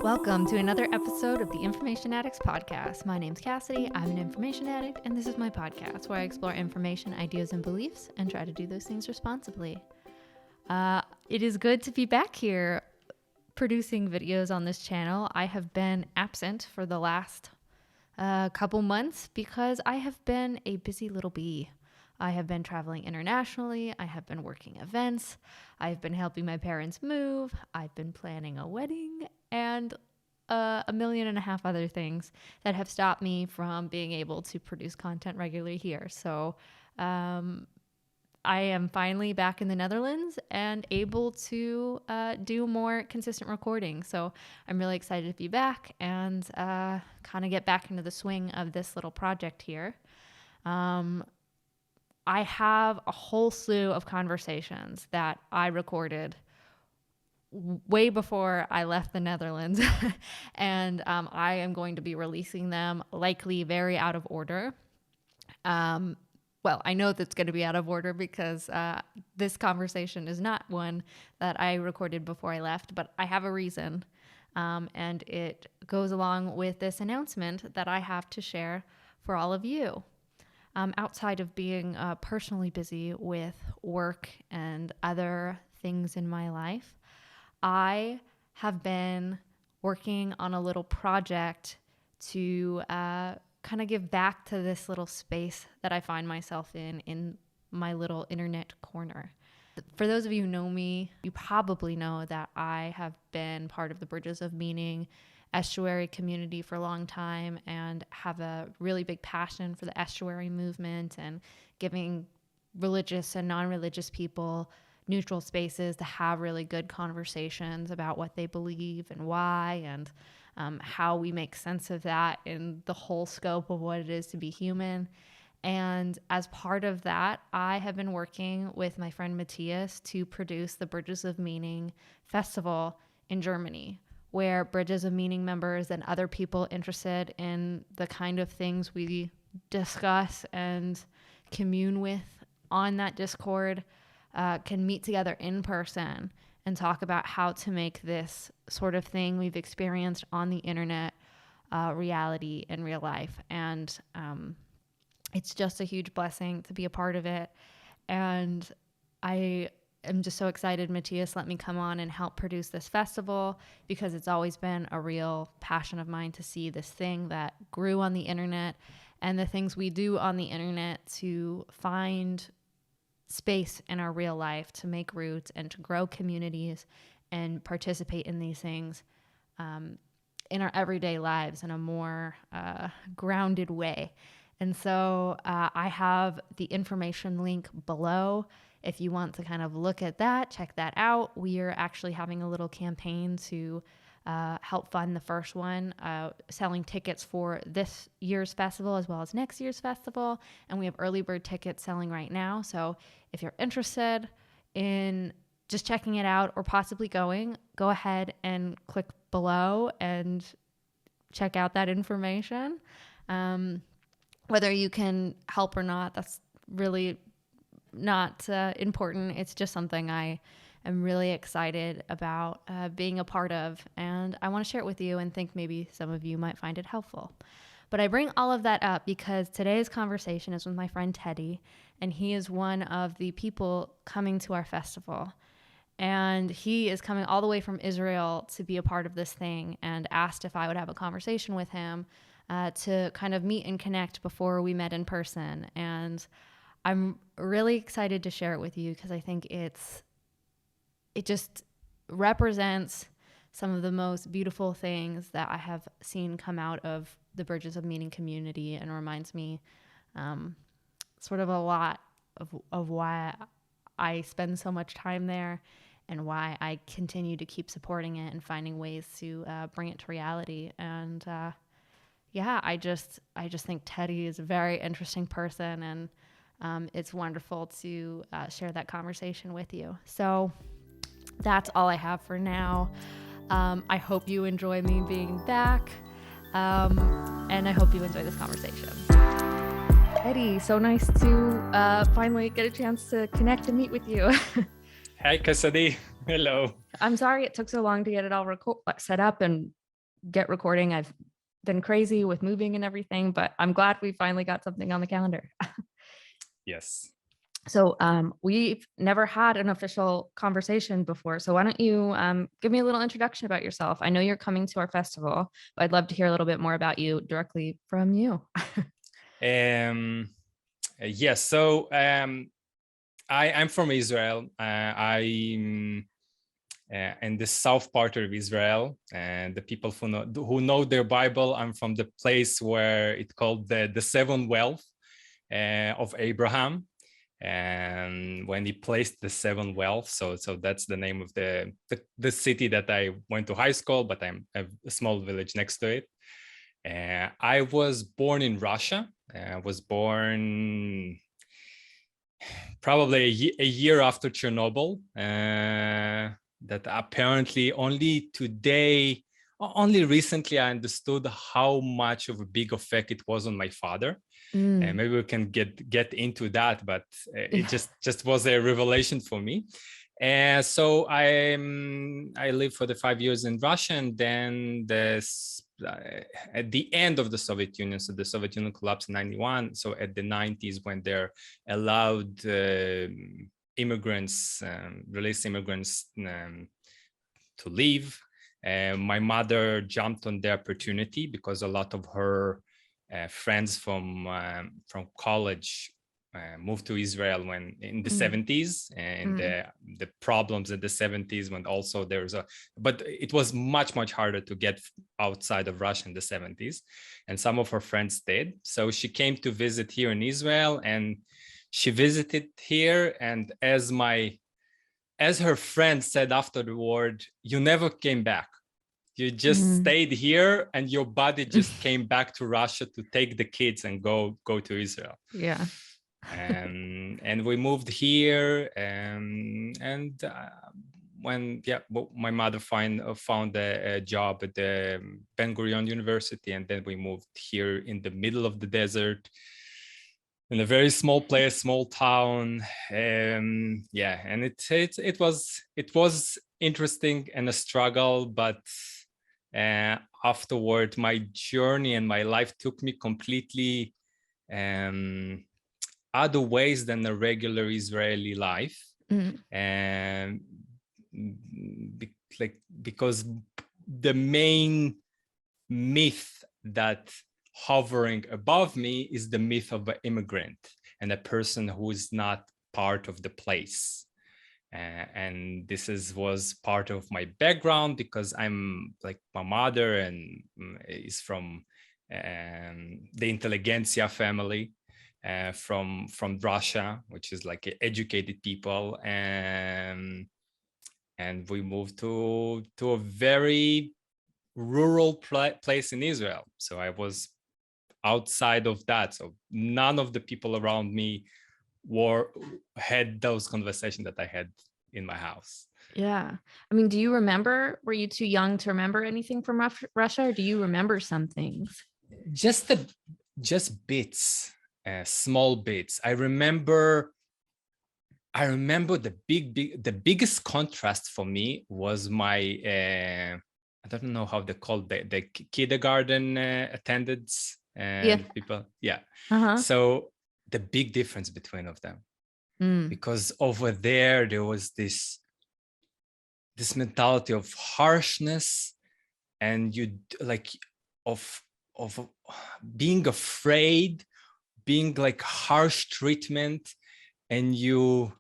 Welcome to another episode of the Information Addicts podcast. My name's Cassidy. I'm an information addict, and this is my podcast where I explore information, ideas, and beliefs and try to do those things responsibly. It is good to be back here producing videos on this channel. I have been absent for the last couple months because I have been a busy little bee. I have been traveling internationally. I have been working events. I've been helping my parents move. I've been planning a wedding and 1.5 million other things that have stopped me from being able to produce content regularly here. So I am finally back in the Netherlands and able to do more consistent recording. So I'm really excited to be back and kind of get back into the swing of this little project here. I have a whole slew of conversations that I recorded way before I left the Netherlands, and I am going to be releasing them likely very out of order. Well, I know that's going to be out of order because this conversation is not one that I recorded before I left, but I have a reason, and it goes along with this announcement that I have to share for all of you. Outside of being personally busy with work and other things in my life, I have been working on a little project to kind of give back to this little space that I find myself in my little internet corner. For those of you who know me, you probably know that I have been part of the Bridges of Meaning estuary community for a long time and have a really big passion for the estuary movement and giving religious and non-religious people neutral spaces to have really good conversations about what they believe and why, and how we make sense of that in the whole scope of what it is to be human. And as part of that, I have been working with my friend Matthias to produce the Bridges of Meaning Festival in Germany, where Bridges of Meaning members and other people interested in the kind of things we discuss and commune with on that Discord can meet together in person and talk about how to make this sort of thing we've experienced on the internet reality in real life. And it's just a huge blessing to be a part of it. And I'm just so excited Matthias let me come on and help produce this festival, because it's always been a real passion of mine to see this thing that grew on the internet and the things we do on the internet to find space in our real life, to make roots and to grow communities and participate in these things in our everyday lives in a more grounded way. And so I have the information link below. If you want to kind of look at that, check that out. We are actually having a little campaign to help fund the first one, selling tickets for this year's festival as well as next year's festival. And we have early bird tickets selling right now. So if you're interested in just checking it out or possibly going, go ahead and click below and check out that information. Whether you can help or not, that's really not important. It's just something I am really excited about being a part of, and I want to share it with you and think maybe some of you might find it helpful. But I bring all of that up because today's conversation is with my friend Teddy, and he is one of the people coming to our festival. And he is coming all the way from Israel to be a part of this thing, and asked if I would have a conversation with him to kind of meet and connect before we met in person. And I'm really excited to share it with you because I think it just represents some of the most beautiful things that I have seen come out of the Bridges of Meaning community, and reminds me sort of a lot of why I spend so much time there and why I continue to keep supporting it and finding ways to bring it to reality. And I just think Teddy is a very interesting person, and it's wonderful to share that conversation with you. So that's all I have for now. I hope you enjoy me being back, and I hope you enjoy this conversation. Teddy, so nice to finally get a chance to connect and meet with you. Hi, Cassidy. Hello. I'm sorry it took so long to get it all set up and get recording. I've been crazy with moving and everything, but I'm glad we finally got something on the calendar. Yes. So we've never had an official conversation before. So why don't you give me a little introduction about yourself? I know you're coming to our festival, but I'd love to hear a little bit more about you directly from you. Yes. So I'm from Israel. I'm in the south part of Israel, and the people who know their Bible, I'm from the place where it's called the seven wealth of Abraham, and when he placed the seven wealth, so that's the name of the city that I went to high school, but I'm a small village next to it. I was born in Russia. I was born probably a year after Chernobyl. That apparently only recently I understood how much of a big effect it was on my father. And maybe we can get into that, but it just was a revelation for me. And so I lived for the 5 years in Russia, and then at the end of the Soviet Union, so the Soviet Union collapsed in 91. So at the 90s, when they're allowed immigrants, release immigrants to leave, my mother jumped on the opportunity because a lot of her friends from college moved to Israel when in the 70s, and the problems in the 70s when also but it was much harder to get outside of Russia in the 70s, and some of her friends did. So she came to visit here in Israel, and she visited here, and as her friend said afterward, you never came back. You just stayed here, and your body just came back to Russia to take the kids and go to Israel. Yeah. And we moved here, when my mother found a job at the Ben Gurion University, and then we moved here in the middle of the desert, in a very small place, small town. And it was interesting and a struggle, but afterward, my journey and my life took me completely other ways than a regular Israeli life. And because the main myth that hovering above me is the myth of an immigrant and a person who is not part of the place. And this was part of my background, because I'm like, my mother and is from the intelligentsia family, from Russia, which is like educated people, and we moved to a very rural place in Israel. So I was outside of that. So none of the people around me had those conversations that I had in my house. Yeah. I mean, do you remember, were you too young to remember anything from Russia, or do you remember some things? Just bits, small bits. I remember the biggest contrast for me was my I don't know how they call the kindergarten attendants and people. Yeah. So the big difference between of them, because over there was this mentality of harshness, and you like of being afraid, being like harsh treatment, and you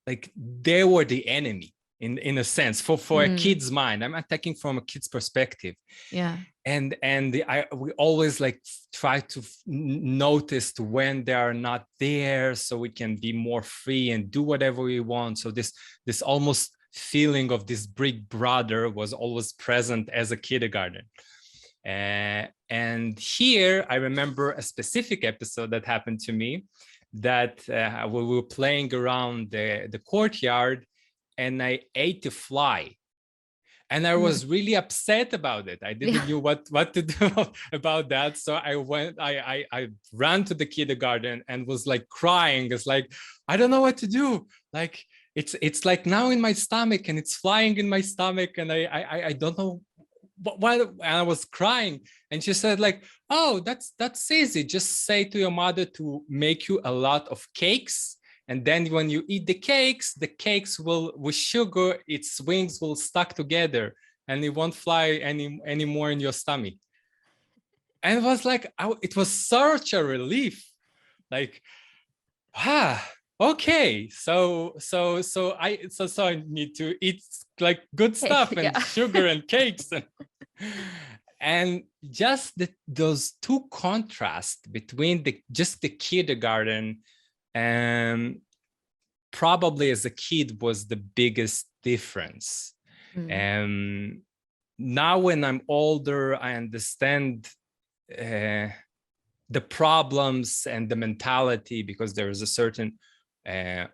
like they were the enemy in a sense for a kid's mind. I'm attacking from a kid's perspective. Yeah. And we always like try to notice when they are not there, so we can be more free and do whatever we want. So this almost feeling of this big brother was always present as a kindergarten. And here I remember a specific episode that happened to me, that we were playing around the courtyard, and I ate a fly. And I was really upset about it. I didn't know what to do about that. So I ran to the kindergarten and was like crying. It's like, I don't know what to do. Like, it's like now in my stomach, and it's flying in my stomach, and I don't know while I was crying, and she said like, oh, that's easy. Just say to your mother to make you a lot of cakes. And then when you eat the cakes will, with sugar, its wings will stuck together and it won't fly anymore in your stomach. And it was like, it was such a relief. Like, okay, so I need to eat like good stuff and Yeah. sugar and cakes and just those two contrasts between just the kindergarten and probably as a kid was the biggest difference. Now when I'm older, I understand the problems and the mentality, because there is a certain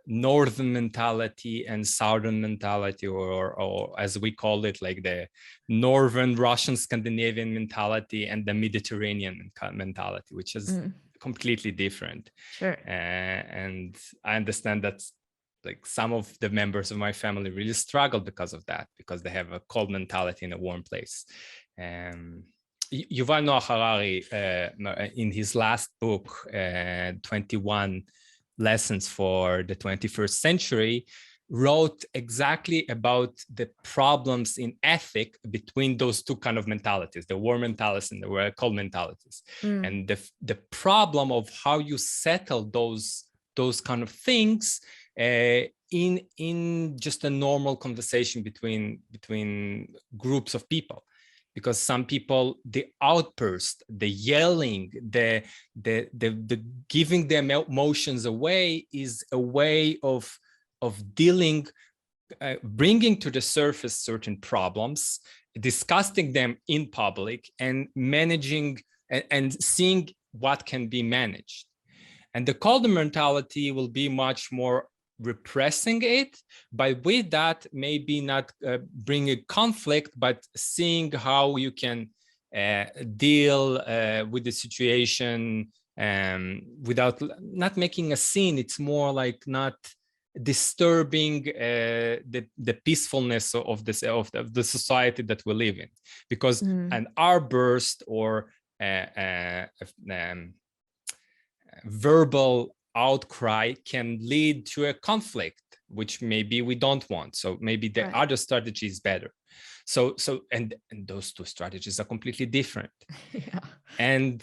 northern mentality and southern mentality, or as we call it, like the northern Russian Scandinavian mentality and the Mediterranean mentality, which is completely different. Sure. And I understand that like some of the members of my family really struggle because of that, because they have a cold mentality in a warm place. Yuval Noah Harari, in his last book, 21 Lessons for the 21st Century, wrote exactly about the problems in ethic between those two kind of mentalities, the warm mentalities and the cold mentalities. And the problem of how you settle those kind of things in just a normal conversation between groups of people. Because some people, the outburst, the yelling, the giving their emotions away is a way of dealing, bringing to the surface certain problems, discussing them in public, and managing and seeing what can be managed. And the cold mentality will be much more repressing it, but with that, maybe not bring a conflict, but seeing how you can deal with the situation without not making a scene. It's more like not disturbing the peacefulness of the society that we live in, because an outburst or verbal outcry can lead to a conflict, which maybe we don't want. So maybe the other strategy is better. So and those two strategies are completely different. Yeah. And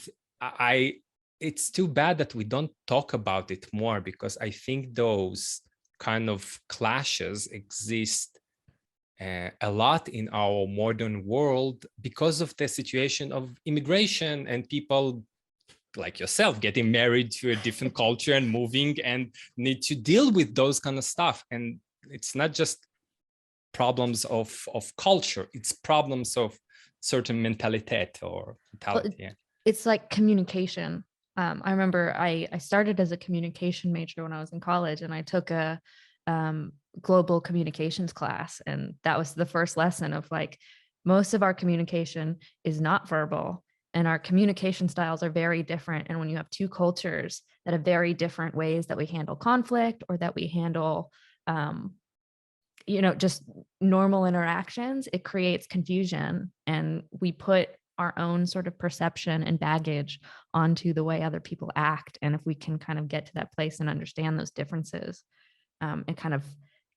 it's too bad that we don't talk about it more, because I think those kind of clashes exist a lot in our modern world because of the situation of immigration and people like yourself getting married to a different culture and moving and need to deal with those kind of stuff. And it's not just problems of culture, it's problems of certain mentality or mentality. Well, it's like communication. I remember I started as a communication major when I was in college, and I took a global communications class, and that was the first lesson of like, most of our communication is not verbal, and our communication styles are very different. And when you have two cultures that have very different ways that we handle conflict, or that we handle just normal interactions, it creates confusion, and we put our own sort of perception and baggage onto the way other people act. And if we can kind of get to that place and understand those differences, it kind of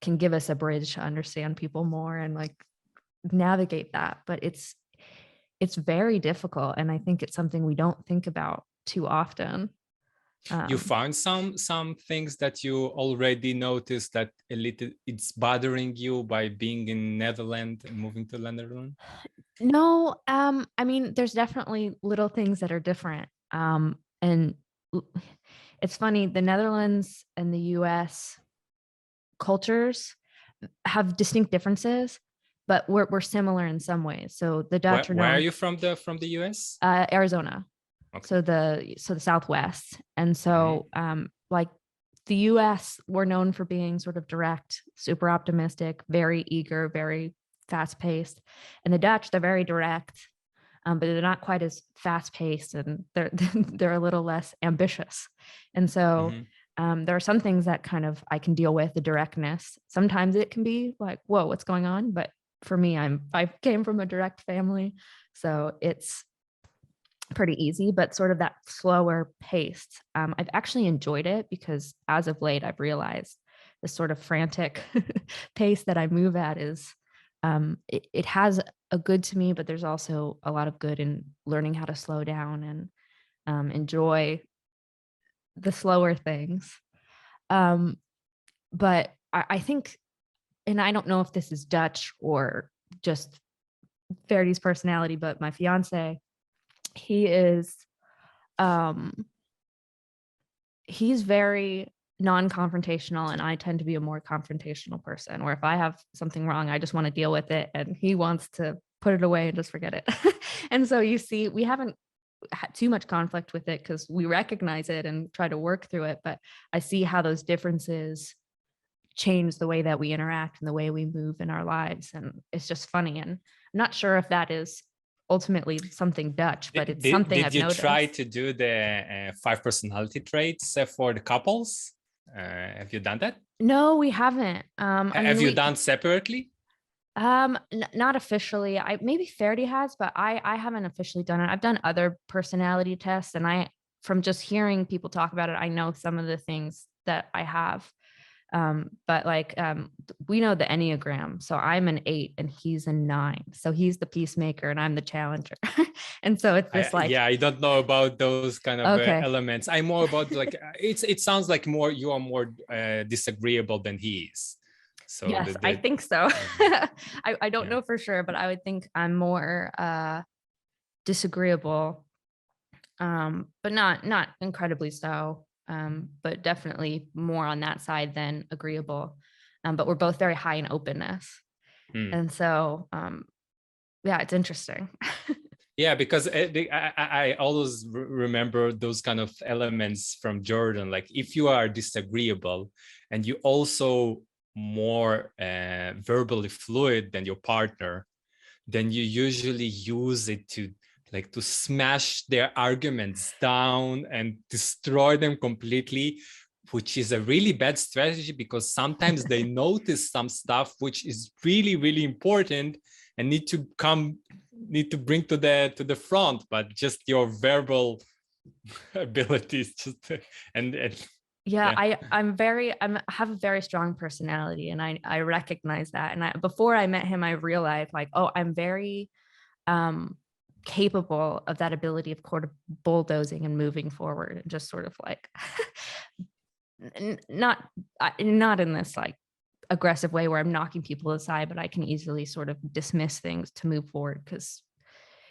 can give us a bridge to understand people more and like navigate that. But it's very difficult, and I think it's something we don't think about too often. You found some things that you already noticed that a little it's bothering you by being in Netherlands and moving to Netherlands? No, I mean, there's definitely little things that are different. And it's funny, the Netherlands and the US cultures have distinct differences, but we're similar in some ways. So the Dutch where are you from the US? Arizona. Okay. So the Southwest. And so like the US, we're known for being sort of direct, super optimistic, very eager, very fast paced. And the Dutch, they're very direct, but they're not quite as fast paced, and they're a little less ambitious. And so there are some things that kind of I can deal with, the directness. Sometimes it can be like, whoa, what's going on? But for me, I came from a direct family, so it's pretty easy, but sort of that slower pace. I've actually enjoyed it because as of late, I've realized the sort of frantic pace that I move at is it has a good to me, but there's also a lot of good in learning how to slow down and enjoy the slower things. Um, but I think, and I don't know if this is Dutch or just Verity's personality, but my fiance, he is um he's very non-confrontational, and I tend to be a more confrontational person, where if I have something wrong, I just want to deal with it, and he wants to put it away and just forget it. And so you see, we haven't had too much conflict with it because we recognize it and try to work through it, but I see how those differences change the way that we interact and the way we move in our lives, and it's just funny. And I'm not sure if that is ultimately something Dutch, but it's something I've you noticed. try to do the 5 personality traits for the couples? Have you done that? No, we haven't. I Have mean, you done separately? not officially. I maybe Faraday has, but I haven't officially done it. I've done other personality tests, and from just hearing people talk about it, I know some of the things that I have. But like we know the Enneagram. So I'm an 8 and he's a 9. So he's the peacemaker and I'm the challenger. And so it's just like, yeah, I don't know about those kind of okay. elements. I'm more about like it sounds like more you are more disagreeable than he is. So yes, I think so. I don't know for sure, but I would think I'm more disagreeable, but not incredibly so. But definitely more on that side than agreeable. But we're both very high in openness. And so, yeah, it's interesting. Yeah, because I always remember those kind of elements from Jordan. Like if you are disagreeable and you also more verbally fluid than your partner, then you usually use it to like to smash their arguments down and destroy them completely, which is a really bad strategy because sometimes they notice some stuff which is really, really important and need to bring to the front, but just your verbal abilities just and yeah, I have a very strong personality, and I recognize that. And before I met him, I realized like, oh, I'm very capable of that ability of sort of bulldozing and moving forward and just sort of like not in this like aggressive way where I'm knocking people aside, but I can easily sort of dismiss things to move forward because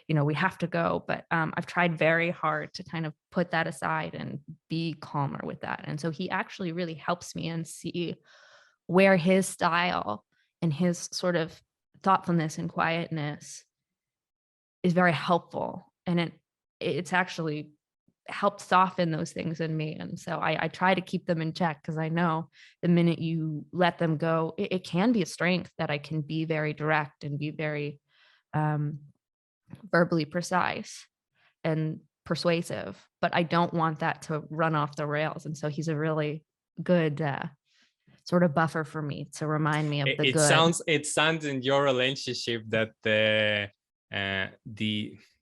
we have to go. But I've tried very hard to kind of put that aside and be calmer with that. And so he actually really helps me and see where his style and his sort of thoughtfulness and quietness is very helpful. And it's actually helped soften those things in me. And so I try to keep them in check because I know the minute you let them go, it can be a strength that I can be very direct and be very verbally precise and persuasive, but I don't want that to run off the rails. And so he's a really good sort of buffer for me to remind me of the good. It sounds in your relationship that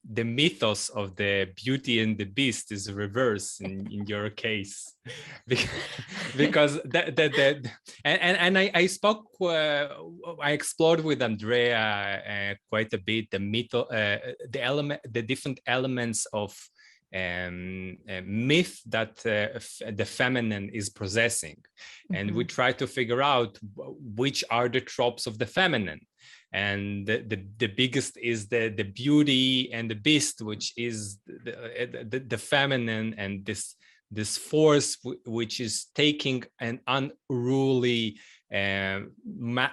the mythos of the Beauty and the Beast is reversed in your case, because I spoke, I explored with Andrea quite a bit the different elements of myth that the feminine is possessing, and we try to figure out which are the tropes of the feminine. And the biggest is the beauty and the beast, which is the feminine, and this force which is taking an unruly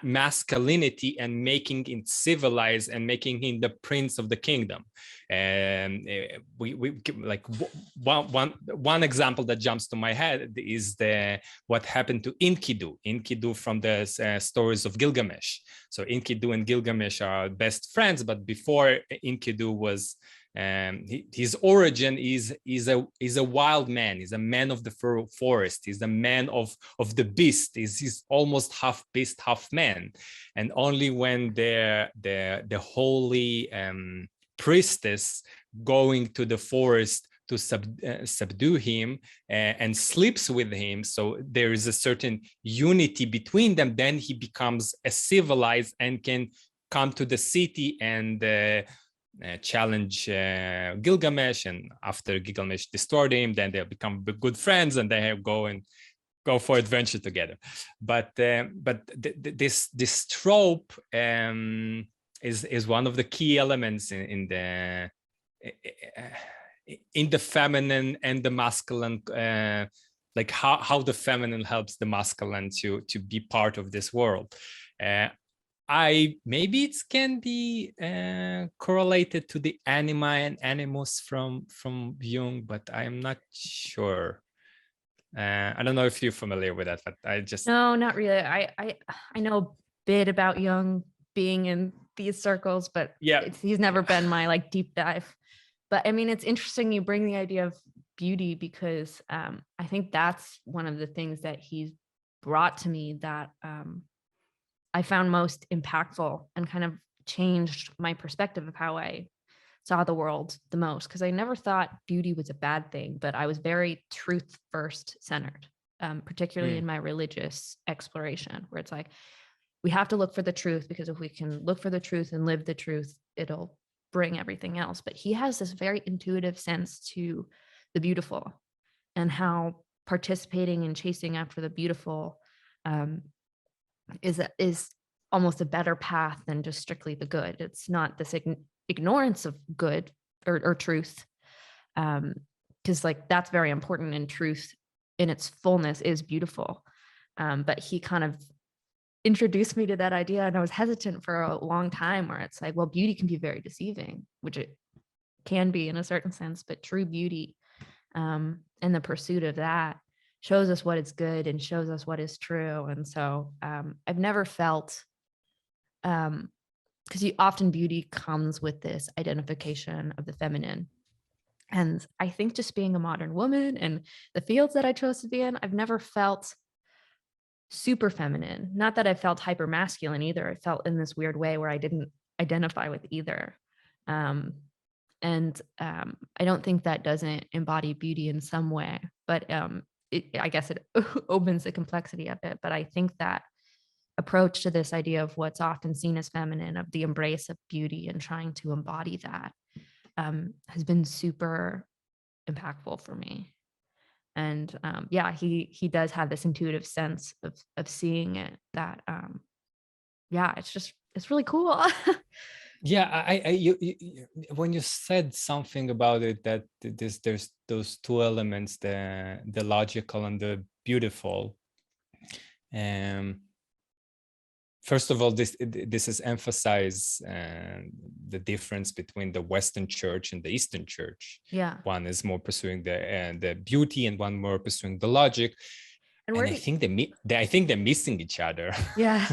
masculinity and making it civilized and making him the prince of the kingdom. And we like one example that jumps to my head is what happened to Enkidu from the stories of Gilgamesh. So Enkidu and Gilgamesh are best friends, but before Enkidu was his origin is a wild man. He's a man of the forest. He's a man of the beast. He's almost half beast, half man. And only when the holy priestess going to the forest to subdue him and sleeps with him, so there is a certain unity between them, then he becomes a civilized and can come to the city and challenge Gilgamesh. And after Gilgamesh destroyed him, then they become good friends and they go for adventure together. But this trope is one of the key elements in the feminine and the masculine, like how the feminine helps the masculine to be part of this world. Maybe it can be correlated to the anima and animus from Jung, but I'm not sure. I don't know if you're familiar with that, but No, not really. I know a bit about Jung being in these circles, but yeah, he's never been my like deep dive. But I mean, it's interesting you bring the idea of beauty, because I think that's one of the things that he's brought to me that I found most impactful and kind of changed my perspective of how I saw the world the most. Because I never thought beauty was a bad thing, but I was very truth first centered, particularly in my religious exploration, where it's like, we have to look for the truth, because if we can look for the truth and live the truth, it'll bring everything else. But he has this very intuitive sense to the beautiful, and how participating and chasing after the beautiful is almost a better path than just strictly the good. It's not this ignorance of good or truth, because like that's very important, and truth in its fullness is beautiful. But he kind of introduced me to that idea, and I was hesitant for a long time, where it's like, well, beauty can be very deceiving, which it can be in a certain sense, but true beauty and the pursuit of that shows us what is good and shows us what is true. And so I've never felt, because often beauty comes with this identification of the feminine. And I think just being a modern woman and the fields that I chose to be in, I've never felt super feminine. Not that I felt hyper masculine either. I felt in this weird way where I didn't identify with either. And I don't think that doesn't embody beauty in some way, but I guess it opens the complexity of it. But I think that approach to this idea of what's often seen as feminine, of the embrace of beauty and trying to embody that, has been super impactful for me. And yeah, he does have this intuitive sense of seeing it that yeah, it's really cool. Yeah, you, when you said something about it, that there's those two elements, the logical and the beautiful. First of all, this is emphasize the difference between the Western Church and the Eastern Church. Yeah, one is more pursuing the beauty, and one more pursuing the logic. And I think they're missing each other. Yeah.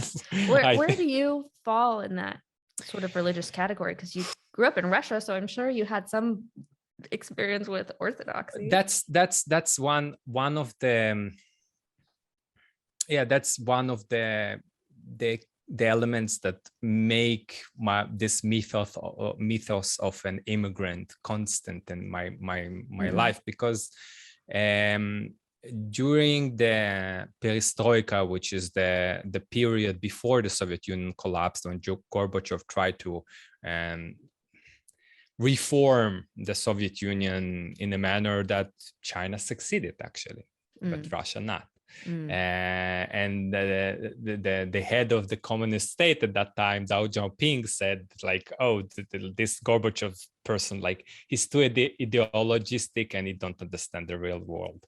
Where do you fall in that sort of religious category? Because you grew up in Russia, so I'm sure you had some experience with Orthodoxy. That's one of the that's one of the elements that make this mythos of an immigrant constant in my life, because during the perestroika, which is the period before the Soviet Union collapsed, when Gorbachev tried to reform the Soviet Union in a manner that China succeeded, actually, but Russia not. And the head of the communist state at that time, Deng Xiaoping, said like, oh, this Gorbachev person, like, he's too ideologistic and he don't understand the real world,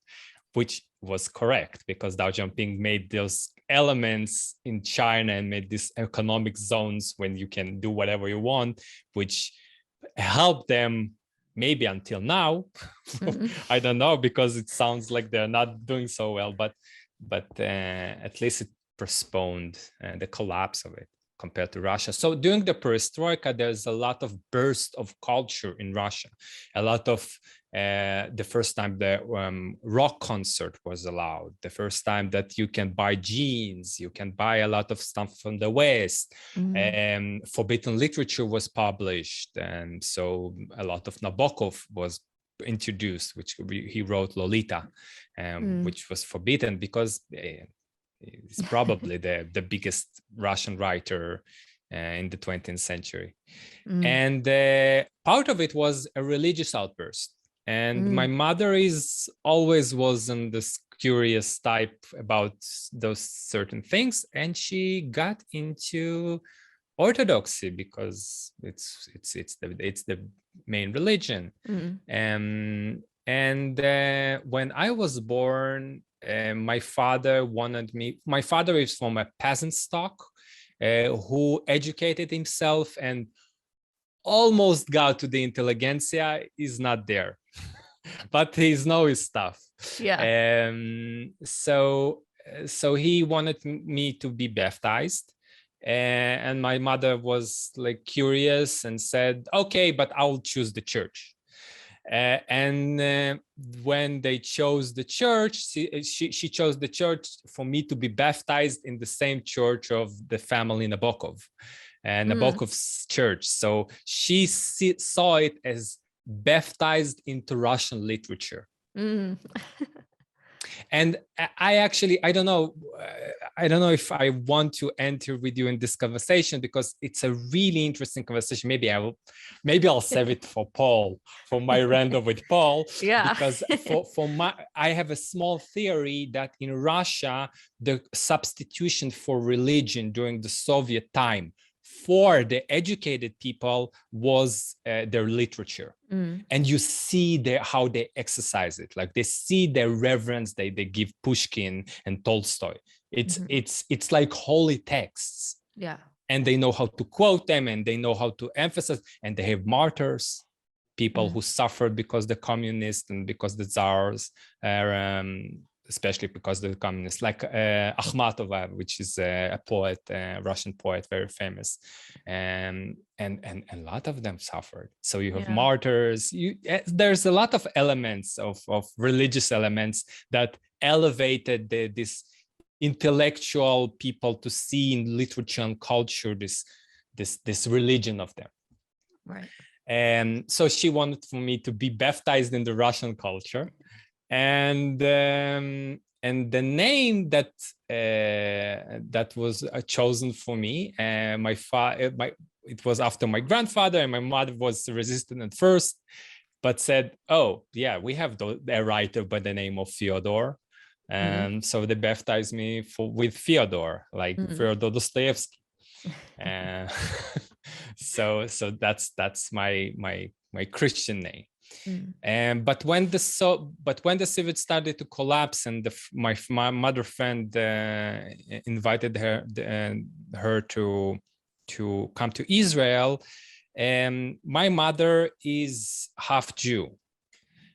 which was correct, because Deng Xiaoping made those elements in China and made these economic zones when you can do whatever you want, which helped them maybe until now. I don't know, because it sounds like they're not doing so well, but at least it postponed the collapse of it. compared to Russia. So during the perestroika, there's a lot of burst of culture in Russia. A lot of the first time the rock concert was allowed, the first time that you can buy jeans, you can buy a lot of stuff from the West. Forbidden literature was published, and so a lot of Nabokov was introduced, which he wrote Lolita, which was forbidden because he's probably the biggest Russian writer in the 20th century. And part of it was a religious outburst. And my mother always wasn't this curious type about those certain things, and she got into Orthodoxy because it's the main religion. And when I was born, my father wanted me. My father is from a peasant stock who educated himself and almost got to the intelligentsia. Is not there, but he knows his stuff. So he wanted me to be baptized, and my mother was like curious and said, "Okay, but I'll choose the church." And when they chose the church, she chose the church for me to be baptized in the same church of the family Nabokov, Nabokov's church. So she saw it as baptized into Russian literature. And I don't know if I want to enter with you in this conversation because it's a really interesting conversation. Maybe I'll save it for Paul, for my random with Paul. Because I have a small theory that in Russia, the substitution for religion during the Soviet time for the educated people was their literature. And you see how they exercise it. Like they see their reverence they give Pushkin and Tolstoy. It's like holy texts. And they know how to quote them, and they know how to emphasize, and they have martyrs, people who suffered because the communists and because the czars are especially because of the communists, like Akhmatova, which is a poet, a Russian poet, very famous, and a lot of them suffered. So you have martyrs. There's a lot of elements of religious elements that elevated this intellectual people to see in literature and culture this religion of them. Right. And so she wanted for me to be baptized in the Russian culture. And the name that was chosen for me, it was after my grandfather, and my mother was resistant at first, but said, "Oh, yeah, we have a writer by the name of Fyodor." And so they baptized me with Fyodor, like Fyodor Dostoevsky. So that's my Christian name. But when the Soviets started to collapse, and my mother friend invited her to come to Israel, my mother is half Jew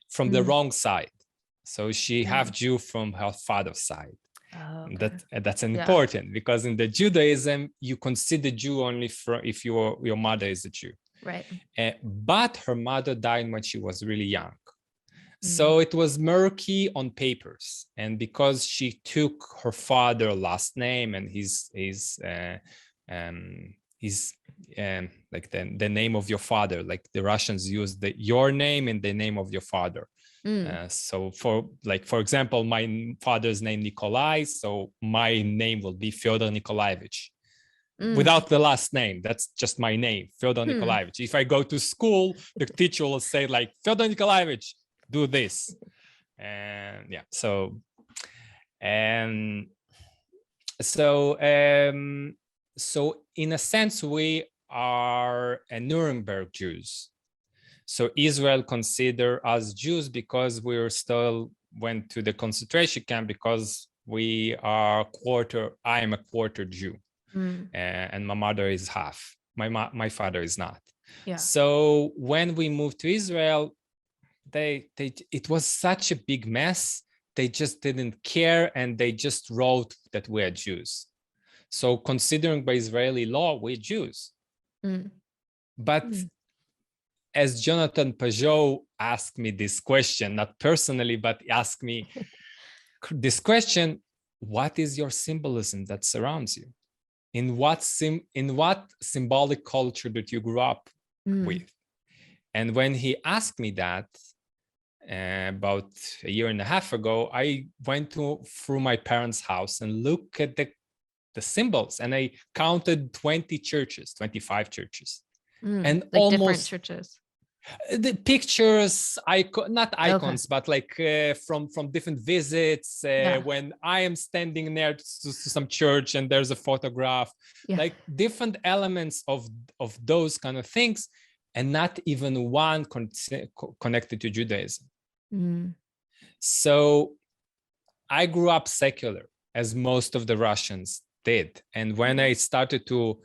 from the wrong side, so she half Jew from her father's side. Okay. That's important because in the Judaism you consider Jew only if your mother is a Jew. Right. But her mother died when she was really young. So it was murky on papers. And because she took her father's last name and his like the name of your father, like the Russians use your name and the name of your father. So for example, my father's name Nikolai, so my name will be Fyodor Nikolaevich. Without the last name, that's just my name, Fyodor Nikolaevich. If I go to school, the teacher will say like, Fyodor Nikolaevich, do this. And yeah, so in a sense, we are a Nuremberg Jews. So Israel consider us Jews because we still went to the concentration camp because I am a quarter Jew. And my mother is half. My father is not. So when we moved to Israel, it was such a big mess. They just didn't care, and they just wrote that we're Jews. So considering by Israeli law, we're Jews. But as Jonathan Pajot asked me this question, not personally, but asked me this question, what is your symbolism that surrounds you? In what symbolic culture that you grew up with? And when he asked me that about a year and a half ago, I went through my parents' house and looked at the symbols, and I counted 20 churches, 25 churches. And like almost different churches. The pictures, not icons, but like from different visits. When I am standing near to some church and there's a photograph, like different elements of those kind of things, and not even one connected to Judaism. So I grew up secular, as most of the Russians did, and when I started to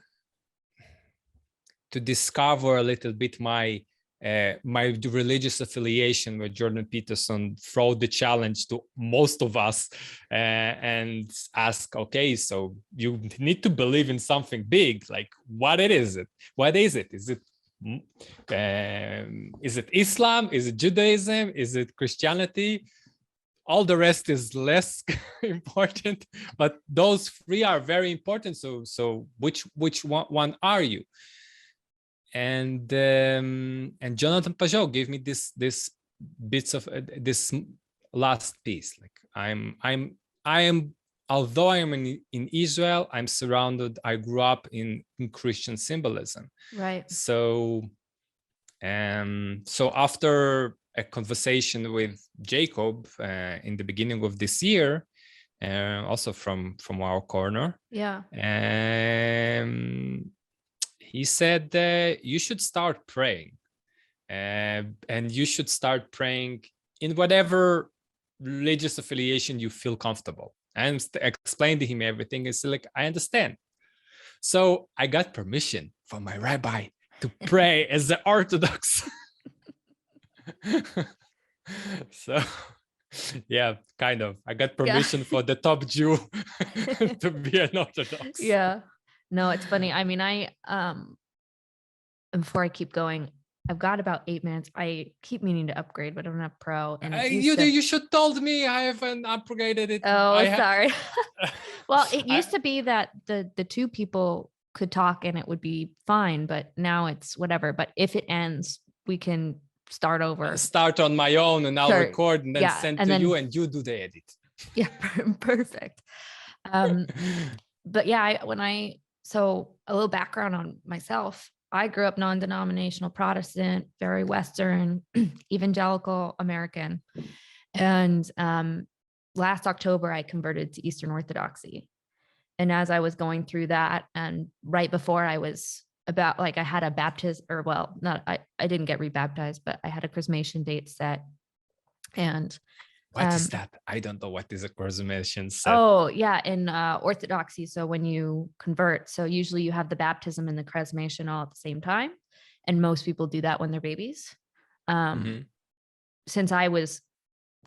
discover a little bit my religious affiliation with Jordan Peterson, throw the challenge to most of us and ask, okay, so you need to believe in something big, like what is it? What is it? Is it Islam? Is it Judaism? Is it Christianity? All the rest is less important, but those three are very important. So which one are you? And Jonathan Pajot gave me this bits of this last piece. Like I am, although I am in Israel, I'm surrounded. I grew up in Christian symbolism. Right. So after a conversation with Jacob in the beginning of this year, also from our corner, he said you should start praying, and you should start praying in whatever religious affiliation you feel comfortable. And explained to him everything. It's like, I understand. So I got permission from my rabbi to pray as the Orthodox. So yeah, kind of. I got permission for the top Jew to be an Orthodox. Yeah. No, it's funny. I mean, before I keep going, I've got about 8 minutes. I keep meaning to upgrade, but I don't have Pro. And you should told me I haven't upgraded it. Oh, sorry. Well, it used to be that the two people could talk and it would be fine, but now it's whatever. But if it ends, we can start over. Start on my own, and I'll record and then send to you, and you do the edit. Yeah, perfect. But yeah, so a little background on myself. I grew up non-denominational Protestant, very Western, evangelical American. And last October, I converted to Eastern Orthodoxy. And as I was going through that, and right before I was about, like, I had a baptism, or well, I didn't get rebaptized, but I had a chrismation date set. And what is that? I don't know what is a chrismation set. Oh, yeah, in Orthodoxy. So when you convert, so usually you have the baptism and the chrismation all at the same time. And most people do that when they're babies. Since I was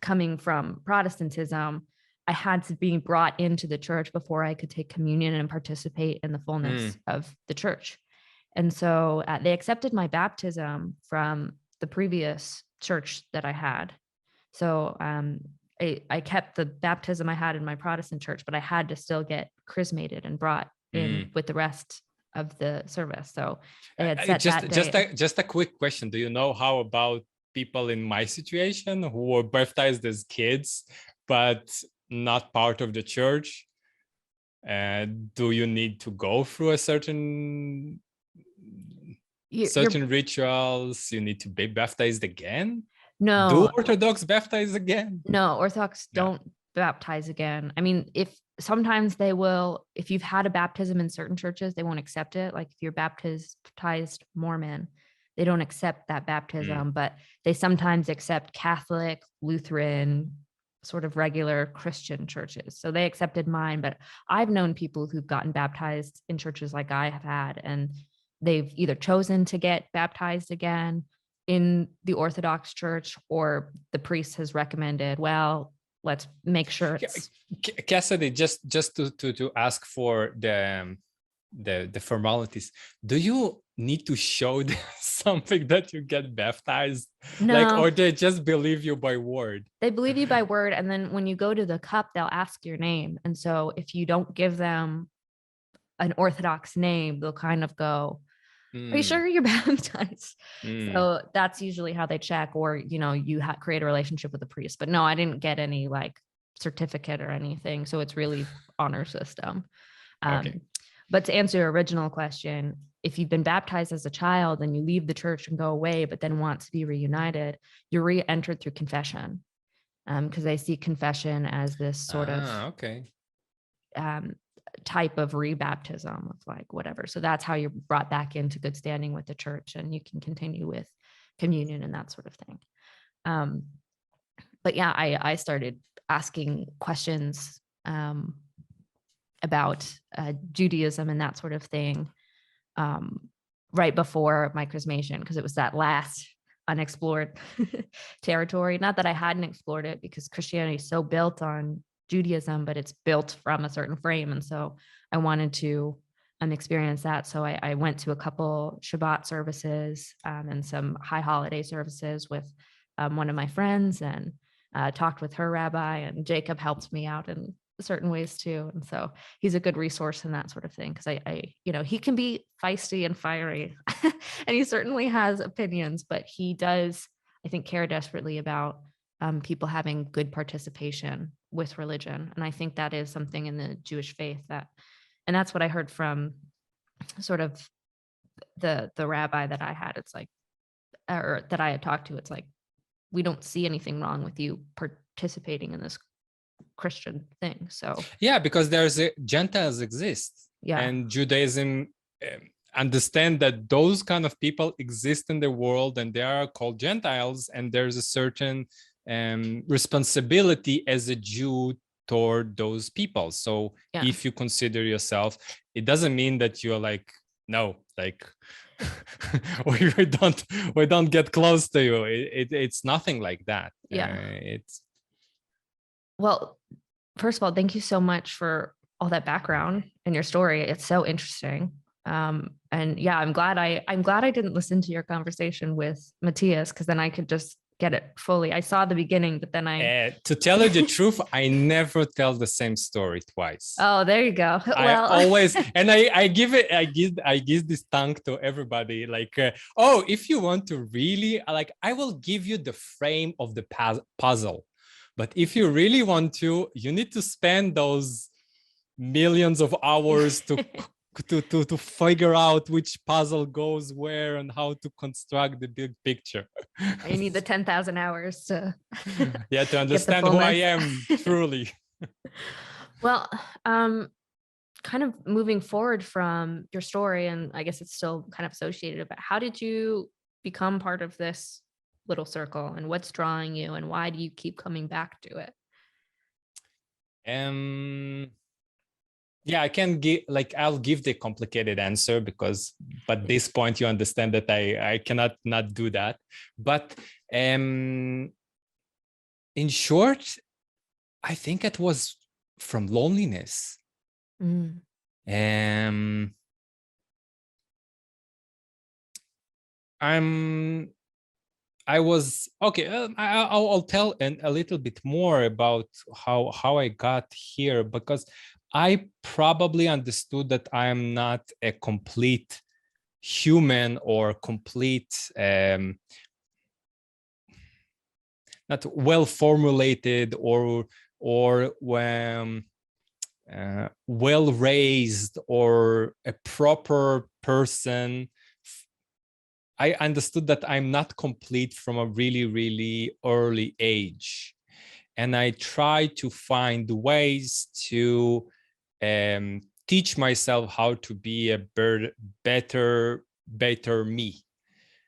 coming from Protestantism, I had to be brought into the church before I could take communion and participate in the fullness of the church. And so they accepted my baptism from the previous church that I had. So I kept the baptism I had in my Protestant church, but I had to still get chrismated and brought in with the rest of the service. So they had set that day. Just a quick question. Do you know how about people in my situation who were baptized as kids, but not part of the church? Do you need to go through a certain rituals? You need to be baptized again? No. Do Orthodox baptize again? No, Orthodox don't baptize again. I mean, if sometimes they will, if you've had a baptism in certain churches, they won't accept it. Like if you're baptized Mormon, they don't accept that baptism, but they sometimes accept Catholic, Lutheran, sort of regular Christian churches. So they accepted mine, but I've known people who've gotten baptized in churches like I have had, and they've either chosen to get baptized again in the Orthodox church, or the priest has recommended, well, let's make sure it's Cassidy, just to ask for the formalities, do you need to show them something that you get baptized? Like, no, or they just believe you by word? they believe you by word, and then when you go to the cup, they'll ask your name. And so if you don't give them an Orthodox name, they'll kind of go, are you sure you're baptized? So that's usually how they check, or, you know, you create a relationship with the priest. But no, I didn't get any like certificate or anything. So it's really honor system. Okay. But to answer your original question, if you've been baptized as a child and you leave the church and go away, but then want to be reunited, you're re-entered through confession, because they see confession as this sort of type of rebaptism of like whatever. So that's how you're brought back into good standing with the church, and you can continue with communion and that sort of thing. But yeah, I started asking questions about Judaism and that sort of thing right before my chrismation, because it was that last unexplored territory. Not that I hadn't explored it, because Christianity is so built on Judaism, but it's built from a certain frame. And so I wanted to experience that. So I went to a couple Shabbat services and some high holiday services with one of my friends, and talked with her rabbi, and Jacob helped me out in certain ways too. And so he's a good resource in that sort of thing, because I you know, he can be feisty and fiery and he certainly has opinions, but he does, I think, care desperately about people having good participation with religion. And I think that is something in the Jewish faith and that's what I heard from sort of the rabbi that I had. It's like, or that I had talked to, it's like, we don't see anything wrong with you participating in this Christian thing. So yeah, because Gentiles exist, and Judaism understand that those kind of people exist in the world, and they are called Gentiles, and there's a certain responsibility as a Jew toward those people. So if you consider yourself, it doesn't mean that you're like, no, like we don't get close to you. It's nothing like that. Well, first of all, thank you so much for all that background and your story. It's so interesting. And yeah, I'm glad I didn't listen to your conversation with Matthias, because then I could just get it fully. I saw the beginning, but then to tell you the truth, I never tell the same story twice. Oh, there you go. I always, and I give this tongue to everybody, like, oh, if you want to really, like, I will give you the frame of the puzzle. But if you really want to, you need to spend those millions of hours to figure out which puzzle goes where and how to construct the big picture. You need the 10,000 hours to to understand who I am truly. Well, kind of moving forward from your story, and I guess it's still kind of associated, but how did you become part of this little circle, and what's drawing you, and why do you keep coming back to it? Yeah, I can give, like, I'll give the complicated answer, because at this point you understand that I cannot not do that. But in short, I think it was from loneliness. I was okay. I'll tell a little bit more about how I got here, because I probably understood that I am not a complete human or complete, not well formulated or well raised or a proper person. I understood that I'm not complete from a really, really early age. And I try to find ways to teach myself how to be a better me.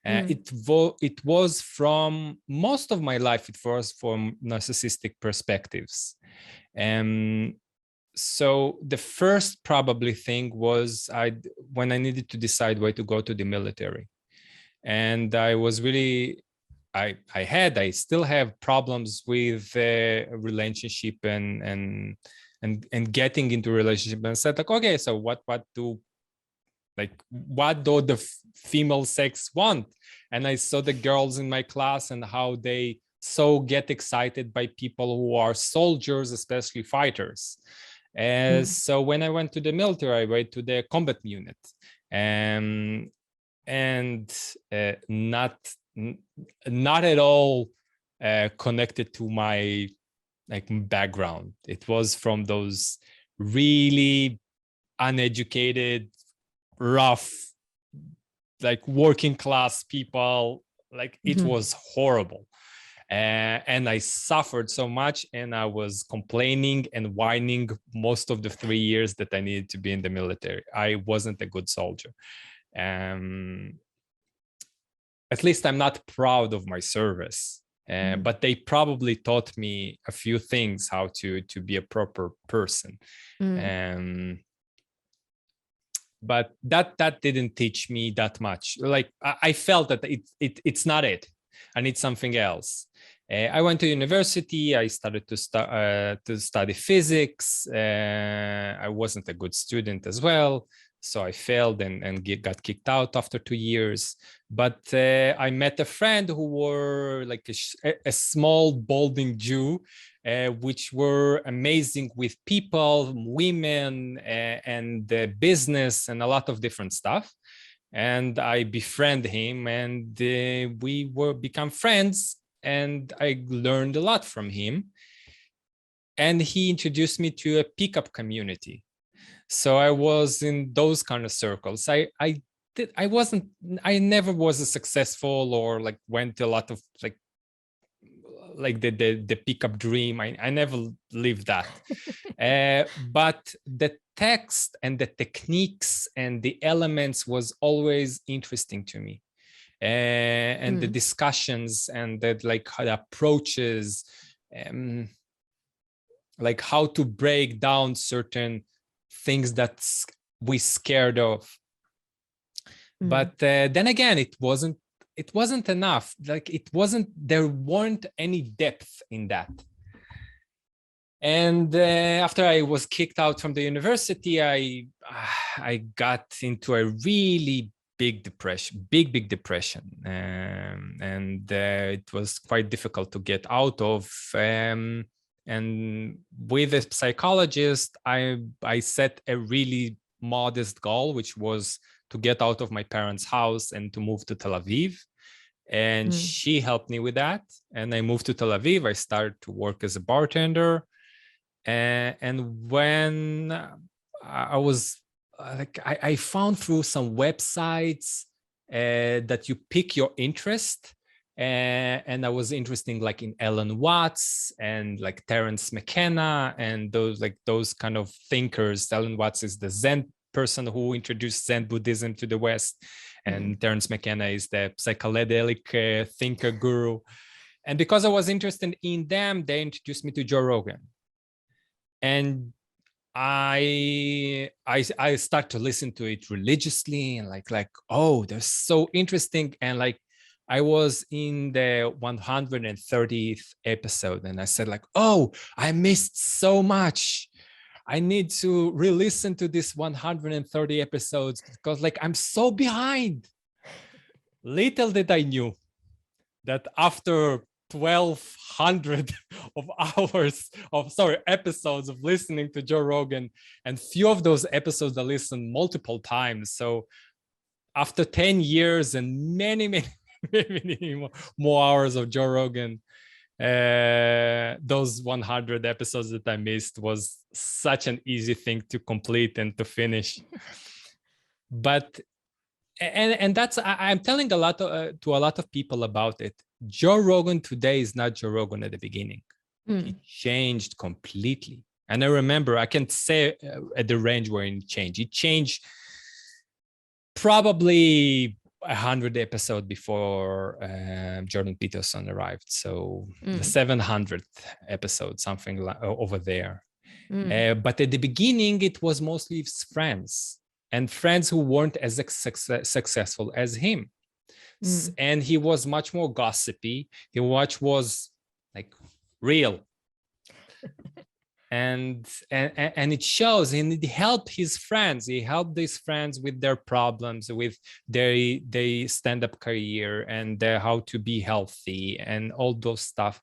It was from most of my life, it was from narcissistic perspectives. So the first probably thing was when I needed to decide where to go to the military. And I was really I still have problems with relationship and getting into relationship, and said like, okay, so what do the female sex want? And I saw the girls in my class and how they so get excited by people who are soldiers, especially fighters. So when I went to the military, I went to the combat unit, and not at all connected to my background. It was from those really uneducated, rough, working class people. It was horrible. And I suffered so much, and I was complaining and whining most of the 3 years that I needed to be in the military. I wasn't a good soldier. At least I'm not proud of my service. But they probably taught me a few things, how to be a proper person. But that didn't teach me that much. I felt that it's not it. I need something else. I went to university. I started to study physics. I wasn't a good student as well, so I failed and got kicked out after 2 years. But I met a friend who were a small balding Jew, which were amazing with people, women, and business, and a lot of different stuff. And I befriended him, and we become friends, and I learned a lot from him. And he introduced me to a pickup community. So I was in those kind of circles. I never was a successful or went to a lot of the pickup dream. I never lived that. But the text and the techniques and the elements was always interesting to me. And the discussions and the approaches, how to break down certain things that we scared of. But then again, it wasn't enough. There weren't any depth in that. And after I was kicked out from the university, I got into a really big depression, big depression. And it was quite difficult to get out of. And with a psychologist, I set a really modest goal, which was to get out of my parents' house and to move to Tel Aviv. And she helped me with that. And I moved to Tel Aviv. I started to work as a bartender. And when I was I found through some websites that you pick your interest. And I was interested in Alan Watts and Terence McKenna and those kind of thinkers. Alan Watts is the Zen person who introduced Zen Buddhism to the West, and Terence McKenna is the psychedelic thinker guru. And because I was interested in them, they introduced me to Joe Rogan. And I start to listen to it religiously, and oh, they're so interesting. And I was in the 130th episode, and I said oh, I missed so much. I need to re-listen to this 130 episodes because I'm so behind. Little did I knew that after 1,200 of hours of episodes of listening to Joe Rogan, and few of those episodes I listened multiple times. So after 10 years and many more hours of Joe Rogan, those 100 episodes that I missed was such an easy thing to complete and to finish. But and that's I'm telling to a lot of people about it. Joe Rogan today is not Joe Rogan at the beginning. He changed completely. And I remember, I can't say at the range where it changed. It changed probably 100 episodes before Jordan Peterson arrived. So the 700th episode, something over there. But at the beginning, it was mostly friends, and friends who weren't as successful as him. And he was much more gossipy. He was like real. And it shows, and it helped his friends. He helped these friends with their problems, with their stand-up career, and how to be healthy and all those stuff.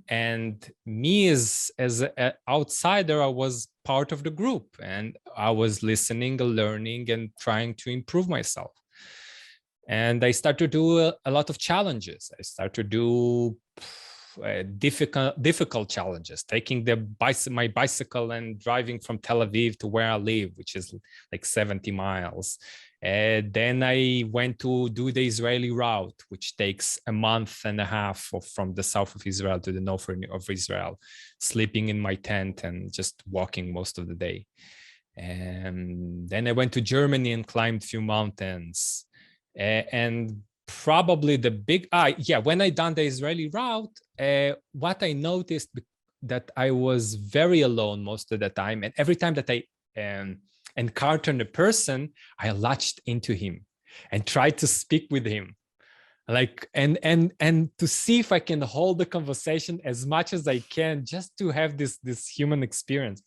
And me as an outsider, I was part of the group, and I was listening, learning, and trying to improve myself. And I started to do a lot of challenges. I started to do difficult challenges, taking my bicycle and driving from Tel Aviv to where I live, which is like 70 miles. Then I went to do the Israeli route, which takes a month and a half from the south of Israel to the north of Israel, sleeping in my tent and just walking most of the day. And then I went to Germany and climbed a few mountains. And probably the big, when I done the Israeli route, what I noticed that I was very alone most of the time. And every time that I encountered a person, I latched into him and tried to speak with him, like, and to see if I can hold the conversation as much as I can, just to have this human experience.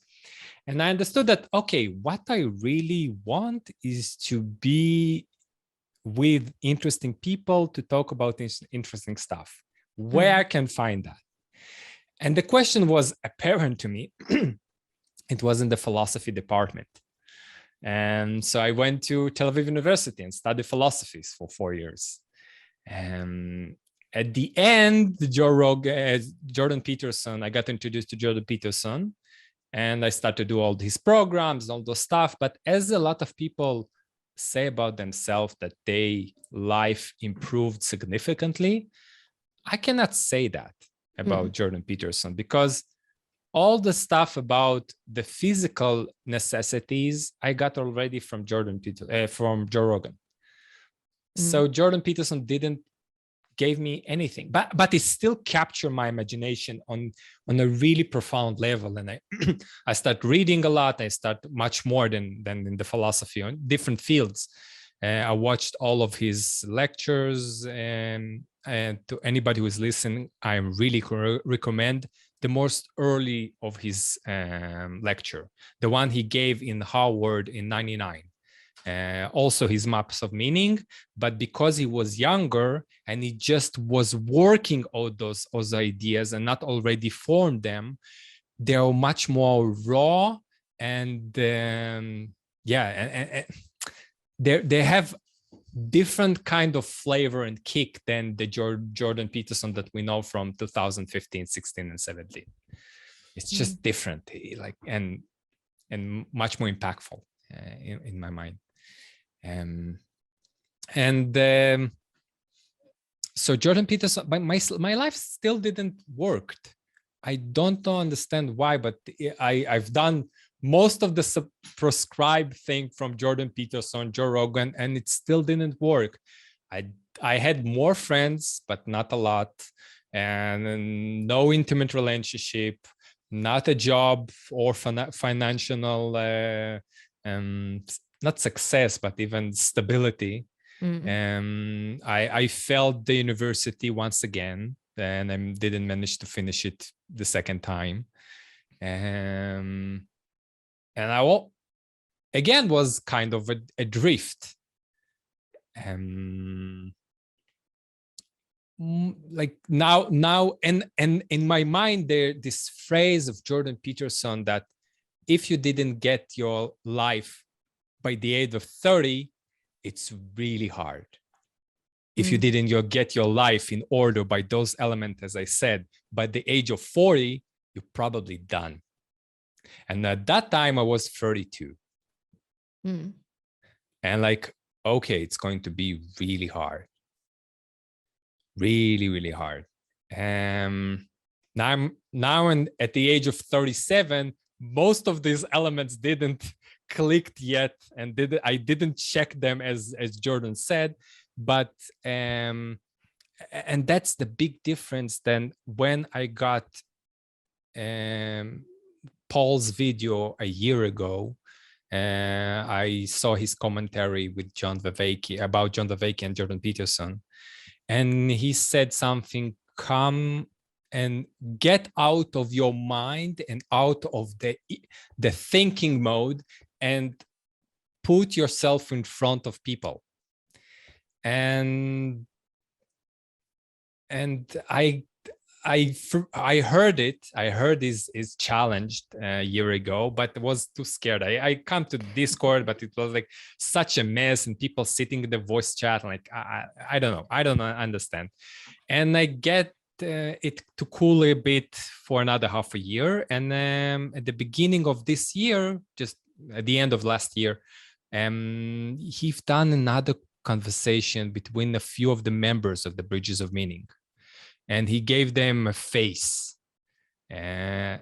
And I understood that, okay, what I really want is to be with interesting people to talk about interesting stuff. Where I can find that? And the question was apparent to me. It was in the philosophy department. And so I went to Tel Aviv University and studied philosophies for 4 years. And at the end, Jordan Peterson, I got introduced to Jordan Peterson, and I started to do all these programs, all those stuff. But as a lot of people say about themselves that their life improved significantly, I cannot say that about Jordan Peterson, because all the stuff about the physical necessities I got already from from Joe Rogan. So Jordan Peterson didn't gave me anything, but it still captured my imagination on a really profound level. And I start reading a lot. I start much more than in the philosophy on different fields. I watched all of his lectures, and to anybody who is listening, I really recommend the most early of his lecture, the one he gave in Harvard in '99. Also his maps of meaning, but because he was younger and he just was working all those ideas and not already formed them, they are much more raw, and they have different kind of flavor and kick than the Jordan Peterson that we know from 2015, 16, and 17. It's just different, like, and much more impactful in my mind. So Jordan Peterson, my life still didn't work. I don't understand why, but I've done most of the prescribed thing from Jordan Peterson, Joe Rogan, and it still didn't work. I had more friends, but not a lot, and no intimate relationship, not a job or financial not success, but even stability. I failed the university once again, and I didn't manage to finish it the second time. And I again was kind of a drift. Like now, and in my mind, there this phrase of Jordan Peterson that if you didn't get your life by the age of 30, it's really hard. If you didn't get your life in order by those elements, as I said, by the age of 40, you're probably done. And at that time, I was 32. And like, okay, it's going to be really hard. Really, really hard. Now at the age of 37, most of these elements didn't clicked yet, and I didn't check them as Jordan said, but and that's the big difference than when I got Paul's video a year ago, I saw his commentary with John Vervaeke about John Vervaeke and Jordan Peterson, and he said something: come and get out of your mind and out of the thinking mode and put yourself in front of people. And I heard it. I heard is challenged a year ago, but was too scared. I come to Discord, but it was like such a mess, and people sitting in the voice chat. Like I don't know. I don't understand. And I get it to cool a bit for another half a year. And at the beginning of this year, just at the end of last year, he's done another conversation between a few of the members of the Bridges of Meaning. And he gave them a face. I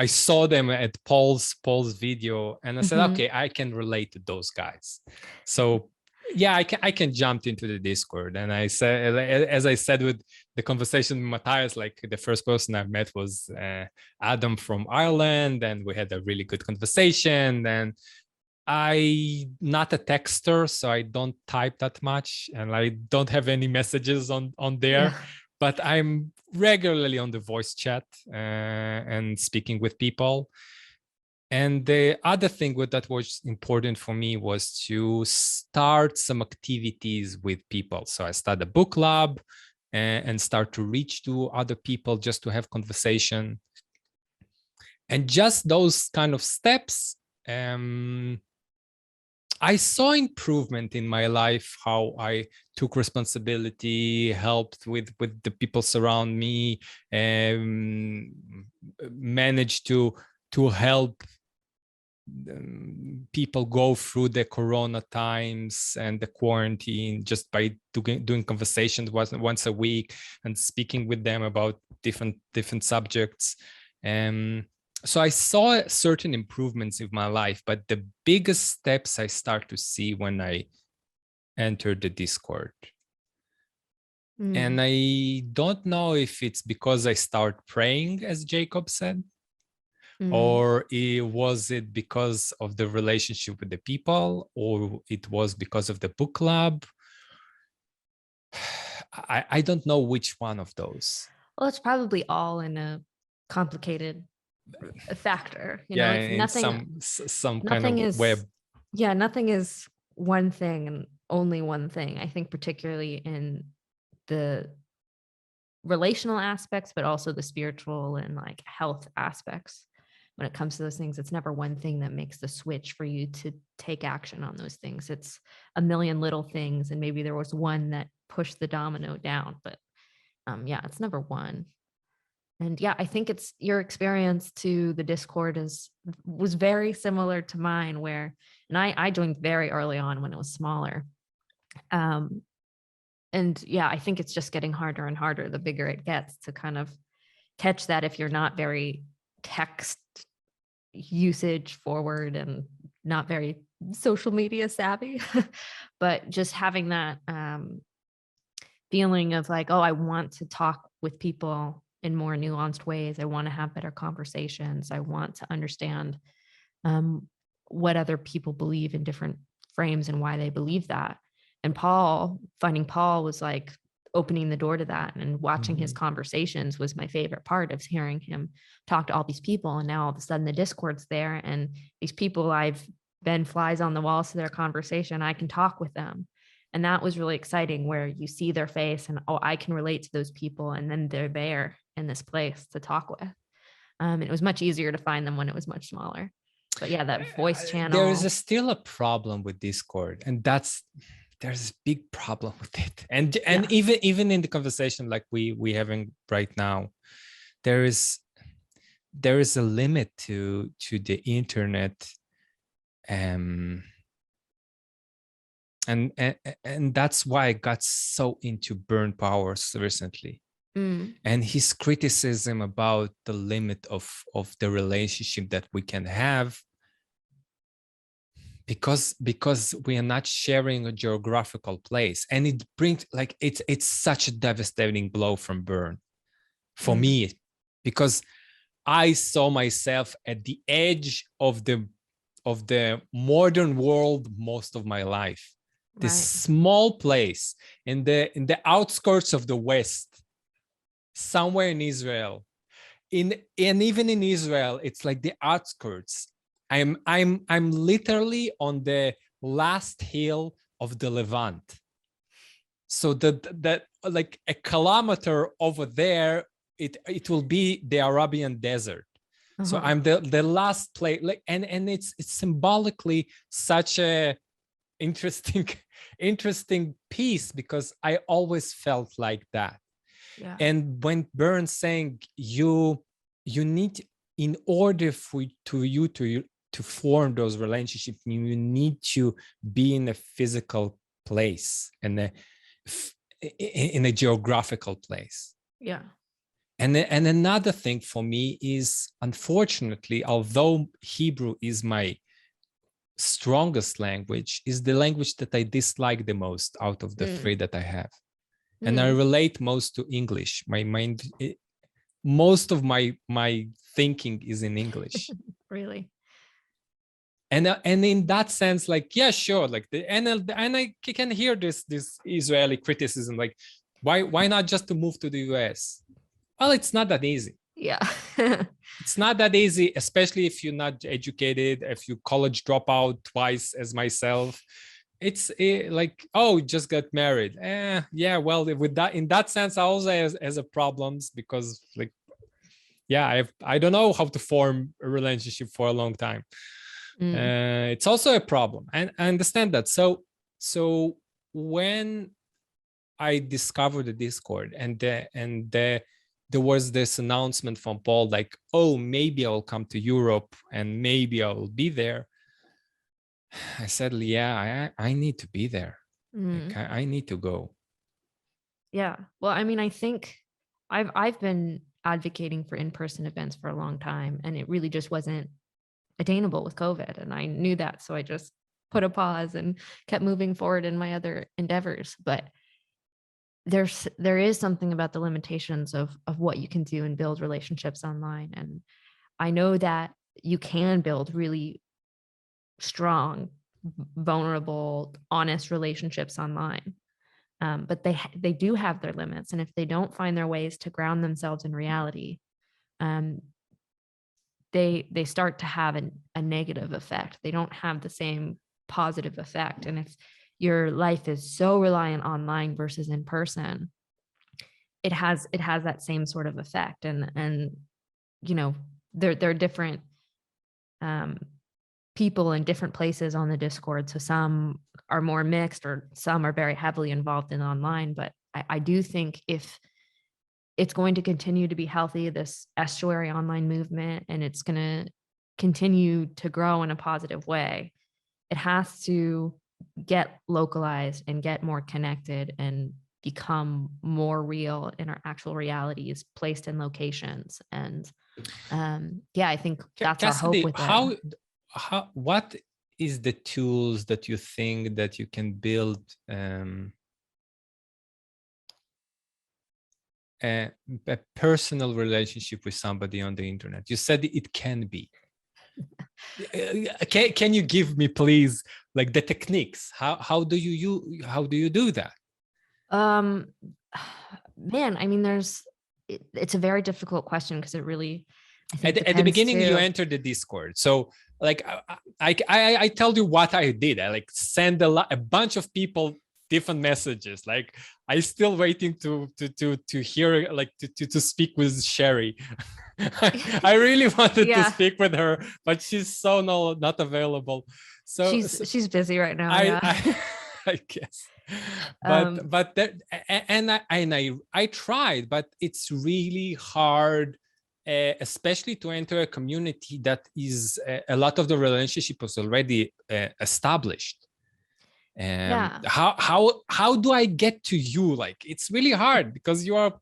saw them at Paul's video, and I said, okay, I can relate to those guys. So yeah, I can jump into the Discord. And I said, as I said with the conversation with Matthias, like the first person I met was Adam from Ireland, and we had a really good conversation. And I'm not a texter, so I don't type that much, and I don't have any messages on there. Yeah. But I'm regularly on the voice chat and speaking with people. And the other thing that was important for me was to start some activities with people. So I started a book club and start to reach to other people just to have conversation. And just those kind of steps, I saw improvement in my life, how I took responsibility, helped with the people surround me, managed to help people go through the Corona times and the quarantine just by doing conversations once a week and speaking with them about different subjects. So I saw certain improvements in my life, but the biggest steps I start to see when I entered the Discord. And I don't know if it's because I start praying, as Jacob said, or was it because of the relationship with the people, or it was because of the book club. I don't know which one of those. Well, it's probably all in a complicated factor, you know. It's nothing, some nothing kind of is, web. Yeah, nothing is one thing and only one thing. I think particularly in the relational aspects, but also the spiritual and like health aspects. When it comes to those things, it's never one thing that makes the switch for you to take action on those things. It's a million little things, and maybe there was one that pushed the domino down, but yeah, it's never one. And yeah, I think it's your experience to the Discord was very similar to mine, where, and I joined very early on when it was smaller. And yeah, I think it's just getting harder and harder the bigger it gets to kind of catch that if you're not very text usage forward and not very social media savvy. But just having that feeling of like, oh, I want to talk with people in more nuanced ways. I want to have better conversations. I want to understand what other people believe in different frames and why they believe that. And finding Paul was like opening the door to that, and watching his conversations was my favorite part of hearing him talk to all these people. And now all of a sudden the Discord's there, and these people I've been flies on the walls to their conversation, I can talk with them. And that was really exciting, where you see their face and, oh, I can relate to those people. And then they're there in this place to talk with. And it was much easier to find them when it was much smaller. But yeah, that voice channel. There is still a problem with Discord, and there's a big problem with it. And yeah, even in the conversation like we having right now, there is a limit to the internet. And that's why I got so into Burn Powers recently. And his criticism about the limit of the relationship that we can have, because we are not sharing a geographical place. And it brings, like, it's such a devastating blow from Burn for me, because I saw myself at the edge of the of the modern world most of my life. This Right. small place in the outskirts of the West, somewhere in Israel. And even in Israel, it's like the outskirts. I'm literally on the last hill of the Levant. So that like a kilometer over there, it will be the Arabian desert. So Uh-huh. I'm the last place, like, and it's symbolically such a interesting interesting piece, because I always felt like that. Yeah. And when Burns saying you need, in order for you to form those relationships, you need to be in a physical place and in a geographical place. Yeah. And another thing for me is, unfortunately, although Hebrew is my strongest language, is the language that I dislike the most out of the three that I have. And I relate most to English. My mind, most of my thinking is in English. Really? And in that sense, like, yeah, sure, like and I can hear this Israeli criticism, like, why not just to move to the US? Well, it's not that easy. Yeah. It's not that easy, especially if you're not educated, if you college dropout twice as myself. It's like, oh, just got married. Yeah, well, with that, in that sense, I also has a problems, because like, yeah, I don't know how to form a relationship for a long time. It's also a problem, and I understand that. So when I discovered the Discord, and there was this announcement from Paul, like, oh, maybe I'll come to Europe and maybe I'll be there. I said, yeah, I need to be there. Like, I need to go. Yeah. Well, I mean, I think I've been advocating for in-person events for a long time, and it really just wasn't attainable with COVID. And I knew that. So I just put a pause and kept moving forward in my other endeavors. But there is something about the limitations of what you can do and build relationships online. And I know that you can build really strong, vulnerable, honest relationships online. But they do have their limits. And if they don't find their ways to ground themselves in reality, they start to have a negative effect. They don't have the same positive effect. And if your life is so reliant online versus in person, it has that same sort of effect. And you know, there are different people in different places on the Discord. So some are more mixed, or some are very heavily involved in online. But I do think if it's going to continue to be healthy, this estuary online movement, and it's going to continue to grow in a positive way, it has to get localized and get more connected and become more real in our actual realities placed in locations. And yeah, I think that's our hope Cassidy, with it. what is the tools that you think that you can build a personal relationship with somebody on the internet? You said it can be. Can you give me, please, like, the techniques? How do you do that? Man, I mean, it's a very difficult question, because it really, I think, At the depends beginning, you too. entered the Discord. So, like, I told you what I did. I like send a bunch of people different messages. Like, I still waiting to hear, like, to speak with Sherry. I really wanted to Yeah, speak with her, but she's so not available. So, she's busy right now. I, Yeah. I I guess, but that, I tried, but it's really hard, especially to enter a community that is a lot of the relationship was already established. Yeah. How do I get to you? Like, it's really hard, because you are,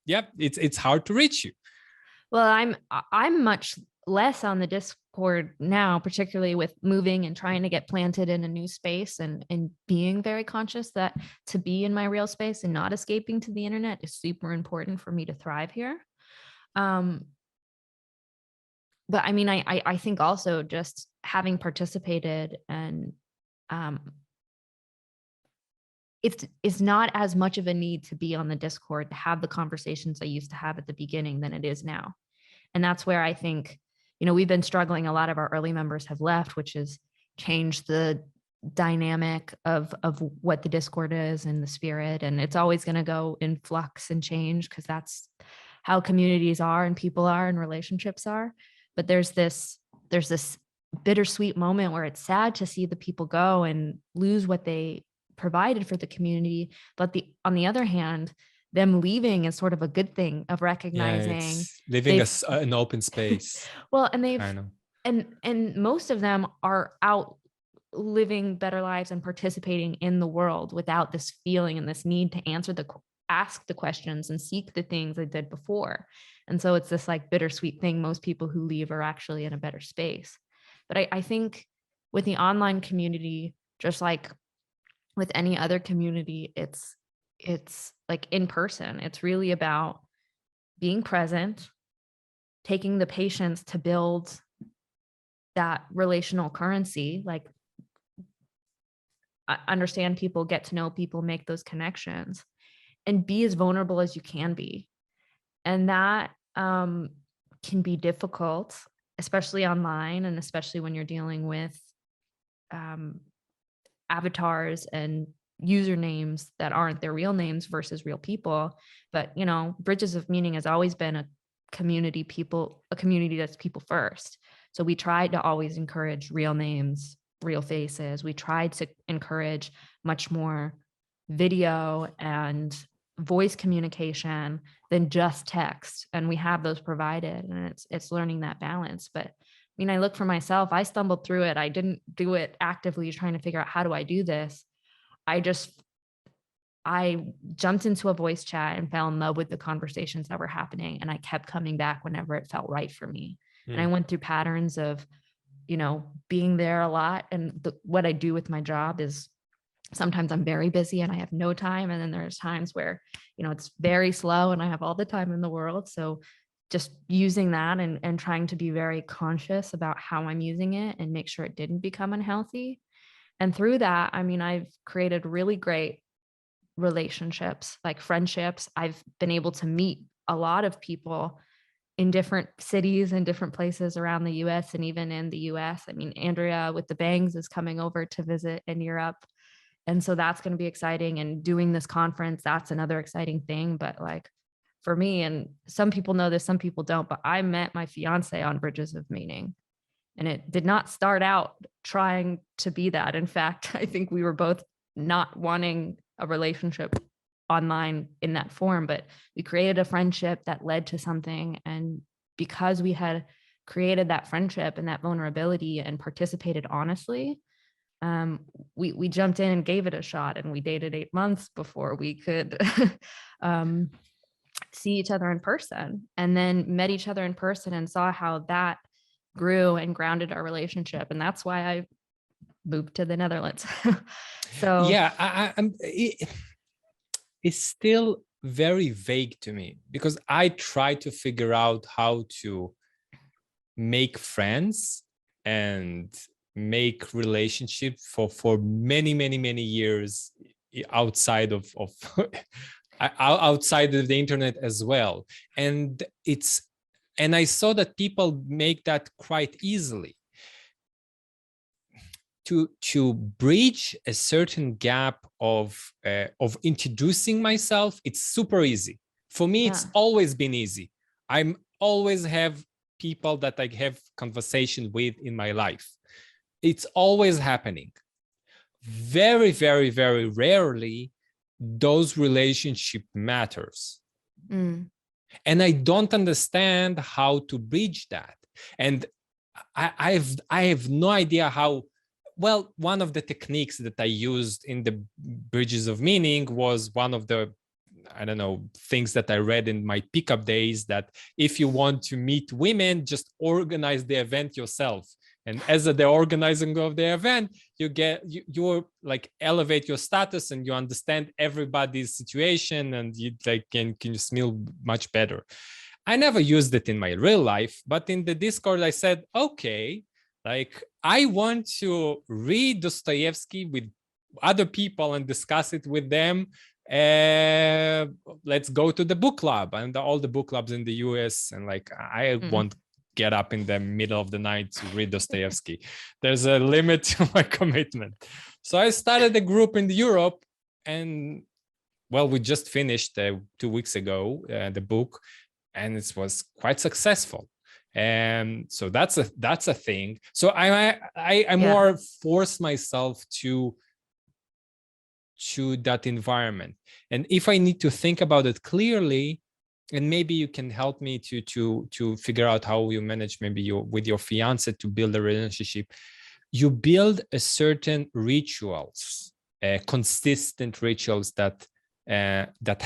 yeah, it's hard to reach you. Well, I'm much less on the Discord now, particularly with moving and trying to get planted in a new space, and being very conscious that to be in my real space and not escaping to the internet is super important for me to thrive here. but I mean, I think also just having participated and it's not as much of a need to be on the Discord to have the conversations I used to have at the beginning than it is now. And that's where I think, we've been struggling. A lot of our early members have left, which has changed the dynamic of what the Discord is and the spirit. And it's always going to go in flux and change because that's how communities are and people are and relationships are. But there's this bittersweet moment where it's sad to see the people go and lose what they provided for the community. But on the other hand, them leaving is sort of a good thing of recognizing it's leaving us an open space. Well, and they've kind of. and most of them are out living better lives and participating in the world without this feeling and this need to ask the questions and seek the things they did before. And so it's this like bittersweet thing. Most people who leave are actually in a better space. But I think with the online community, just like with any other community, it's like in person. It's really about being present, taking the patience to build that relational currency, like understand people, get to know people, make those connections, and be as vulnerable as you can be. And that can be difficult, especially online, and especially when you're dealing with avatars and usernames that aren't their real names versus real people. But Bridges of Meaning has always been a community that's people first. So we tried to always encourage real names, real faces. We tried to encourage much more video and voice communication than just text, and we have those provided, and it's learning that balance. But I look for myself, I stumbled through it. I didn't do it actively trying to figure out how do I do this. I jumped into a voice chat and fell in love with the conversations that were happening, and I kept coming back whenever it felt right for me. And I went through patterns of being there a lot, and what I do with my job is sometimes I'm very busy and I have no time, and then there's times where it's very slow and I have all the time in the world. So just using that and trying to be very conscious about how I'm using it and make sure it didn't become unhealthy. And through that, I've created really great relationships, like friendships. I've been able to meet a lot of people in different cities and different places around the US and even in the US. Andrea with the Bangs is coming over to visit in Europe. And so that's going to be exciting. And doing this conference, that's another exciting thing. But like for me, and some people know this, some people don't, but I met my fiance on Bridges of Meaning. And it did not start out trying to be that. In fact, I think we were both not wanting a relationship online in that form, but we created a friendship that led to something. And because we had created that friendship and that vulnerability and participated honestly, we jumped in and gave it a shot, and we dated 8 months before we could see each other in person, and then met each other in person and saw how that grew and grounded our relationship. And that's why I moved to the Netherlands. So yeah, it's still very vague to me, because I try to figure out how to make friends and make relationships for many years outside of outside of the internet as well. And I saw that people make that quite easily. To bridge a certain gap of introducing myself, it's super easy. For me, it's always been easy. I'm always have people that I have conversation with in my life. It's always happening. Very rarely those relationship matters. And I don't understand how to bridge that. And I have no idea how. Well, one of the techniques that I used in the Bridges of Meaning was one of the, I don't know, things that I read in my pickup days, that if you want to meet women, just organize the event yourself. And as the organizing of the event, you like elevate your status and you understand everybody's situation, and you like can smell much better. I never used it in my real life, but in the Discord, I said, okay, like I want to read Dostoevsky with other people and discuss it with them. Let's go to the book club and all the book clubs in the US. And like, I won't get up in the middle of the night to read Dostoevsky. There's a limit to my commitment. So I started a group in Europe, and well, we just finished 2 weeks ago the book, and it was quite successful. And so that's a thing. So I more force myself to that environment. And if I need to think about it clearly, and maybe you can help me to figure out how you manage maybe with your fiance to build a relationship. You build a certain rituals, consistent rituals that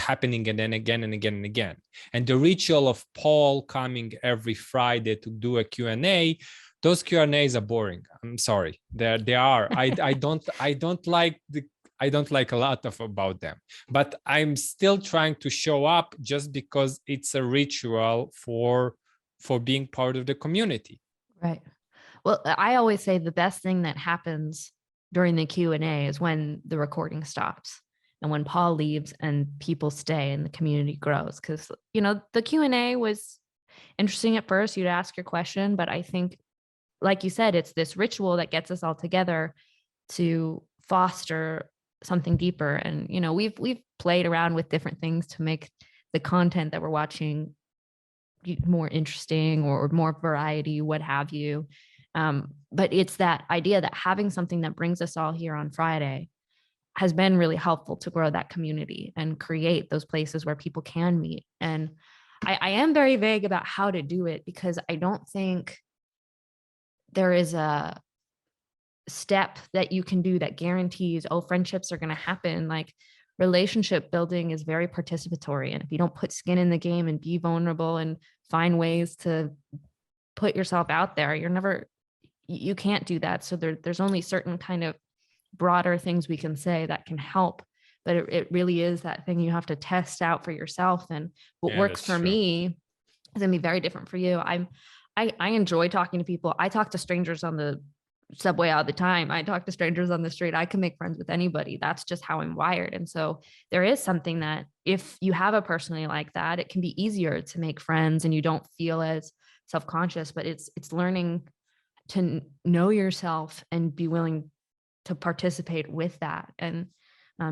happening and then again and again and again. And the ritual of Paul coming every Friday to do a Q&A, those Q&As are boring. I'm sorry, they are. I don't like a lot about them, but I'm still trying to show up just because it's a ritual for being part of the community. Right. Well, I always say the best thing that happens during the Q&A is when the recording stops and when Paul leaves and people stay and the community grows. Because, you know, the Q&A was interesting at first. You'd ask your question, but I think, like you said, it's this ritual that gets us all together to foster something deeper. And, you know, we've played around with different things to make the content that we're watching more interesting or more variety, what have you. But it's that idea that having something that brings us all here on Friday has been really helpful to grow that community and create those places where people can meet. And I am very vague about how to do it, because I don't think there is a step that you can do that guarantees, oh, friendships are going to happen. Like, relationship building is very participatory. And if you don't put skin in the game and be vulnerable and find ways to put yourself out there, you can't do that. So there's only certain kind of broader things we can say that can help, but it really is that thing you have to test out for yourself. And what works for me is gonna be very different for you. I enjoy talking to people. I talk to strangers on the subway all the time. I talk to strangers on the street. I can make friends with anybody. That's just how I'm wired. And so there is something that if you have a personality like that, it can be easier to make friends and you don't feel as self-conscious, but it's learning to know yourself and be willing to participate with that. And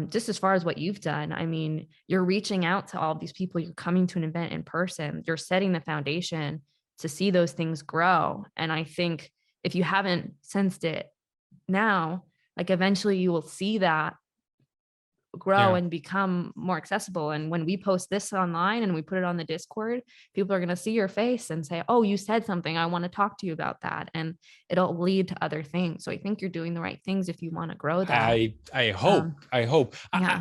just as far as what you've done, I mean, you're reaching out to all these people, you're coming to an event in person, you're setting the foundation to see those things grow. And I think if you haven't sensed it now, like eventually you will see that grow and become more accessible. And when we post this online and we put it on the Discord, people are going to see your face and say, oh, you said something, I want to talk to you about that. And it'll lead to other things. So I think you're doing the right things if you want to grow that. I hope. Yeah.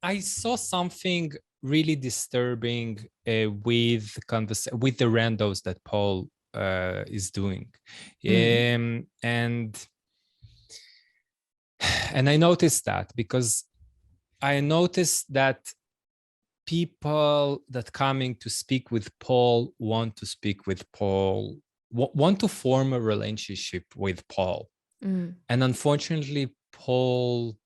I saw something really disturbing with the randos that Paul is doing. And I noticed that because I noticed that people that coming to speak with Paul want to speak with Paul, want to form a relationship with Paul. And unfortunately, Paul,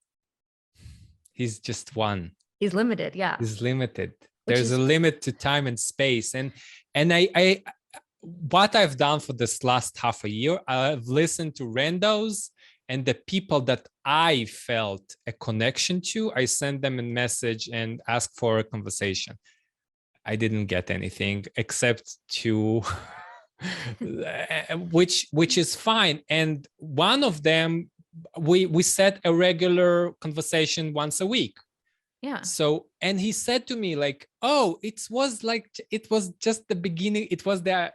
he's just one. He's limited. Yeah. He's limited. There's a limit to time and space. And I what I've done for this last half a year, I've listened to randos, and the people that I felt a connection to, I sent them a message and asked for a conversation. I didn't get anything except to, which is fine. And one of them, we set a regular conversation once a week. Yeah. So, and he said to me like, oh, it was just the beginning. It was the,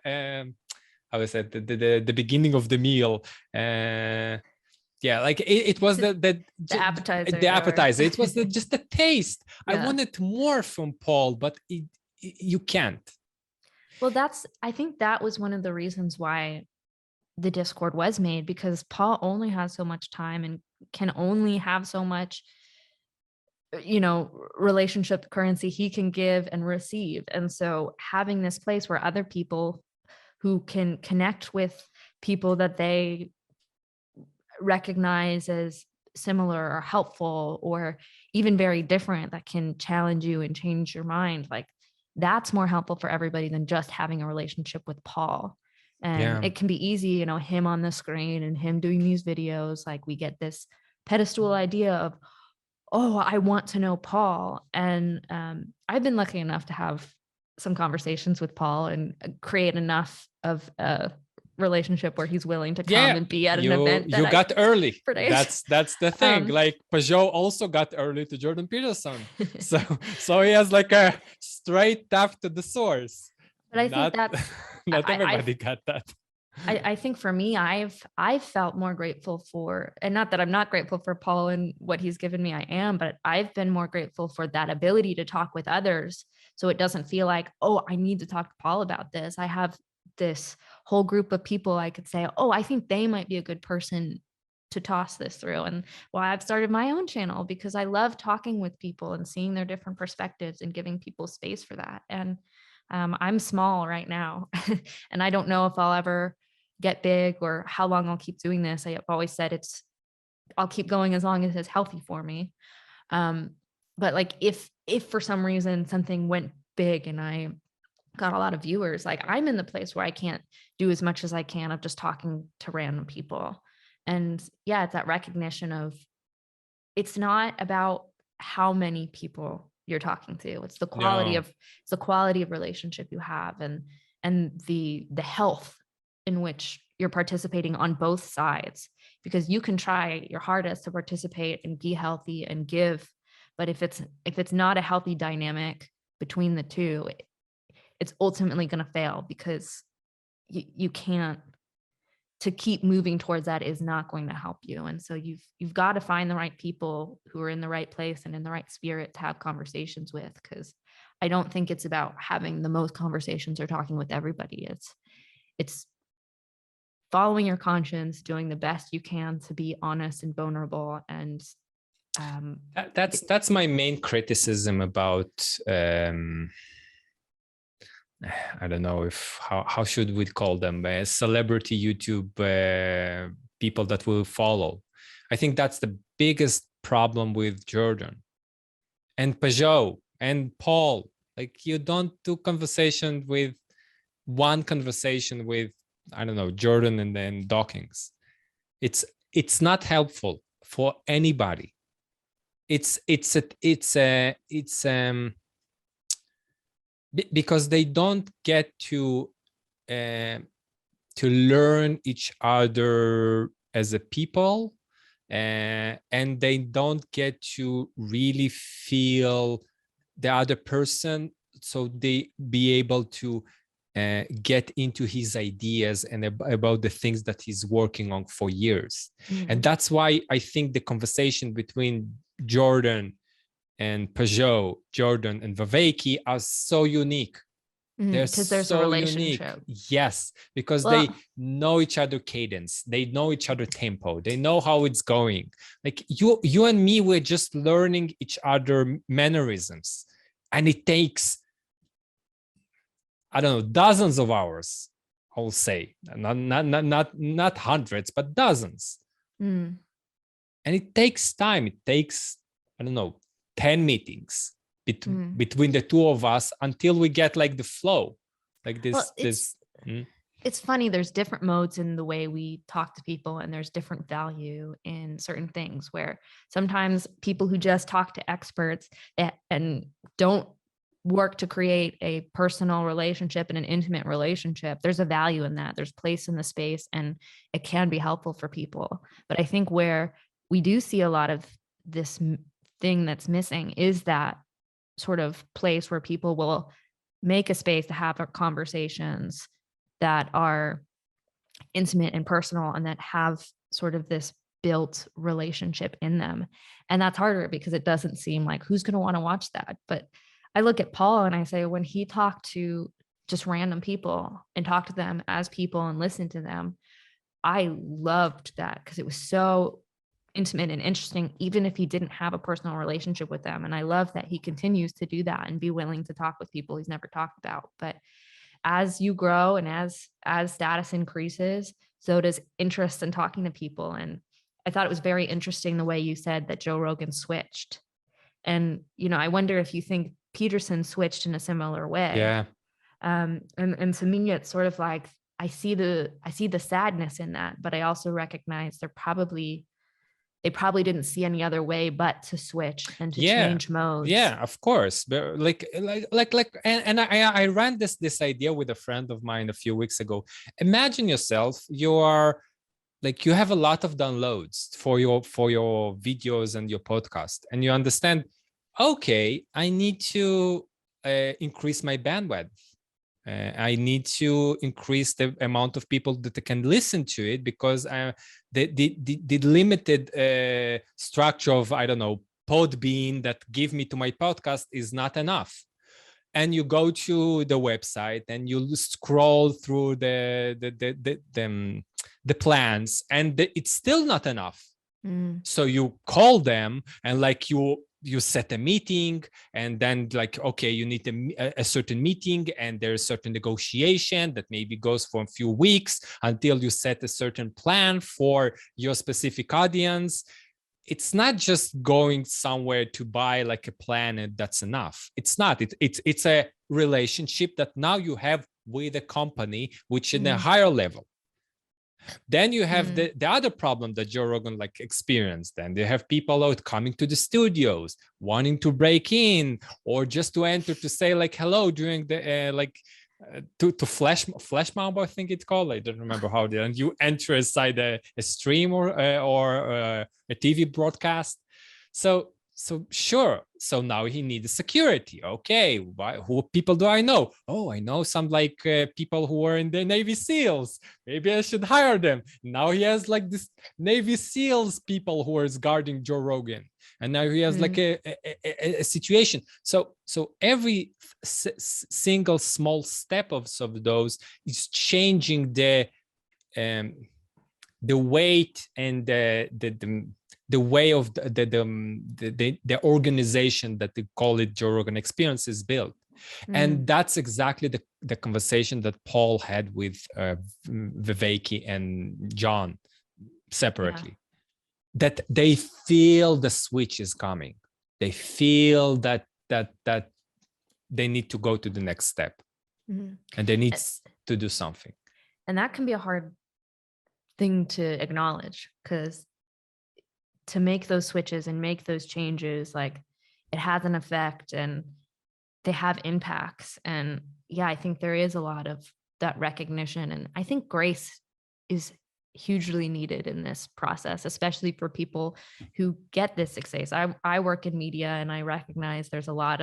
how is it, the beginning of the meal. Yeah, like it was the appetizer. The appetizer. It was just the taste. Yeah. I wanted more from Paul, but you can't. Well, I think that was one of the reasons why the Discord was made, because Paul only has so much time and can only have so much relationship currency he can give and receive. And so having this place where other people who can connect with people that they recognize as similar or helpful or even very different, that can challenge you and change your mind, like that's more helpful for everybody than just having a relationship with Paul. And Yeah. it can be easy, him on the screen and him doing these videos, like we get this pedestal idea of, oh, I want to know Paul. And I've been lucky enough to have some conversations with Paul and create enough of a relationship where he's willing to come Yeah, and be at an you event that I got early. for days. That's the thing. Like Peugeot also got early to Jordan Peterson, so he has like a straight tap to the source. But I think that's not everybody got that. I think for me, I've felt more grateful for, and not that I'm not grateful for Paul and what he's given me, I am, but I've been more grateful for that ability to talk with others. So it doesn't feel like, oh, I need to talk to Paul about this. I have this whole group of people I could say, oh, I think they might be a good person to toss this through. And why I've started my own channel, because I love talking with people and seeing their different perspectives and giving people space for that. And I'm small right now, and I don't know if I'll ever get big or how long I'll keep doing this. I've always said I'll keep going as long as it's healthy for me. But like if for some reason something went big and I got a lot of viewers, like I'm in the place where I can't do as much as I can of just talking to random people. And yeah, it's that recognition of, it's not about how many people you're talking to. It's the quality of relationship you have, and the health in which you're participating on both sides, because you can try your hardest to participate and be healthy and give, but if it's not a healthy dynamic between the two, it's ultimately going to fail, because you can't, to keep moving towards that is not going to help you. And so you've got to find the right people who are in the right place and in the right spirit to have conversations with, because I don't think it's about having the most conversations or talking with everybody. It's following your conscience, doing the best you can to be honest and vulnerable. And that's my main criticism about I don't know if how should we call them, celebrity YouTube people that will follow. I think that's the biggest problem with Jordan and Peugeot and Paul. Like, you don't do one conversation with, I don't know, Jordan and then Dawkins. It's not helpful for anybody. Because they don't get to learn each other as a people, and they don't get to really feel the other person, so they be able to get into his ideas and about the things that he's working on for years. And that's why I think the conversation between Jordan and Peugeot, Jordan and Viveki are so unique. They're so unique. Yes, because they know each other cadence. They know each other tempo. They know how it's going. Like you and me, we're just learning each other mannerisms. And it takes, I don't know, dozens of hours, I'll say. Not hundreds, but dozens. And it takes time. It takes, I don't know, 10 meetings between the two of us until we get like the flow, like this. Well, it's funny. There's different modes in the way we talk to people, and there's different value in certain things, where sometimes people who just talk to experts and don't work to create a personal relationship and an intimate relationship, there's a value in that. There's place in the space, and it can be helpful for people. But I think where we do see a lot of this thing that's missing is that sort of place where people will make a space to have conversations that are intimate and personal, and that have sort of this built relationship in them. And that's harder because it doesn't seem like, who's going to want to watch that? But I look at Paul and I say, when he talked to just random people and talked to them as people and listened to them, I loved that, because it was so intimate and interesting, even if he didn't have a personal relationship with them. And I love that he continues to do that and be willing to talk with people he's never talked about. But as you grow and as status increases, so does interest in talking to people. And I thought it was very interesting the way you said that Joe Rogan switched. And, I wonder if you think Peterson switched in a similar way. Yeah. And to me, it's sort of like, I see the sadness in that, but I also recognize they probably didn't see any other way but to switch and to change modes. Yeah, of course. But and I ran this idea with a friend of mine a few weeks ago. Imagine yourself, you are like, you have a lot of downloads for your videos and your podcast, and you understand, okay, I need to increase my bandwidth. I need to increase the amount of people that can listen to it, because the limited structure of, I don't know, Podbean that give me to my podcast is not enough. And you go to the website and you scroll through the plans, and it's still not enough. So you call them, and like you set a meeting, and then like, okay, you need a certain meeting, and there's certain negotiation that maybe goes for a few weeks until you set a certain plan for your specific audience. It's not just going somewhere to buy like a plan and that's enough. It's not. It's a relationship that now you have with a company, which is in a higher level. Then you have the other problem that Joe Rogan like experienced. Then they have people out coming to the studios, wanting to break in, or just to enter to say like hello during the to flash mob, I think it's called. I don't remember how. And you enter inside a stream or a TV broadcast. So sure. So now he needs security. Okay, who people do I know? Oh, I know some like people who are in the Navy SEALs. Maybe I should hire them. Now he has like this Navy SEALs people who are guarding Joe Rogan, and now he has like a situation. So every single small step of those is changing the weight and the way of the organization that they call it Joe Rogan Experience is built. And that's exactly the conversation that Paul had with Viveki and John separately. That they feel the switch is coming. They feel that they need to go to the next step, and they need to do something. And that can be a hard thing to acknowledge, because to make those switches and make those changes, like, it has an effect and they have impacts. And I think there is a lot of that recognition. And I think grace is hugely needed in this process, especially for people who get this success. I work in media, and I recognize there's a lot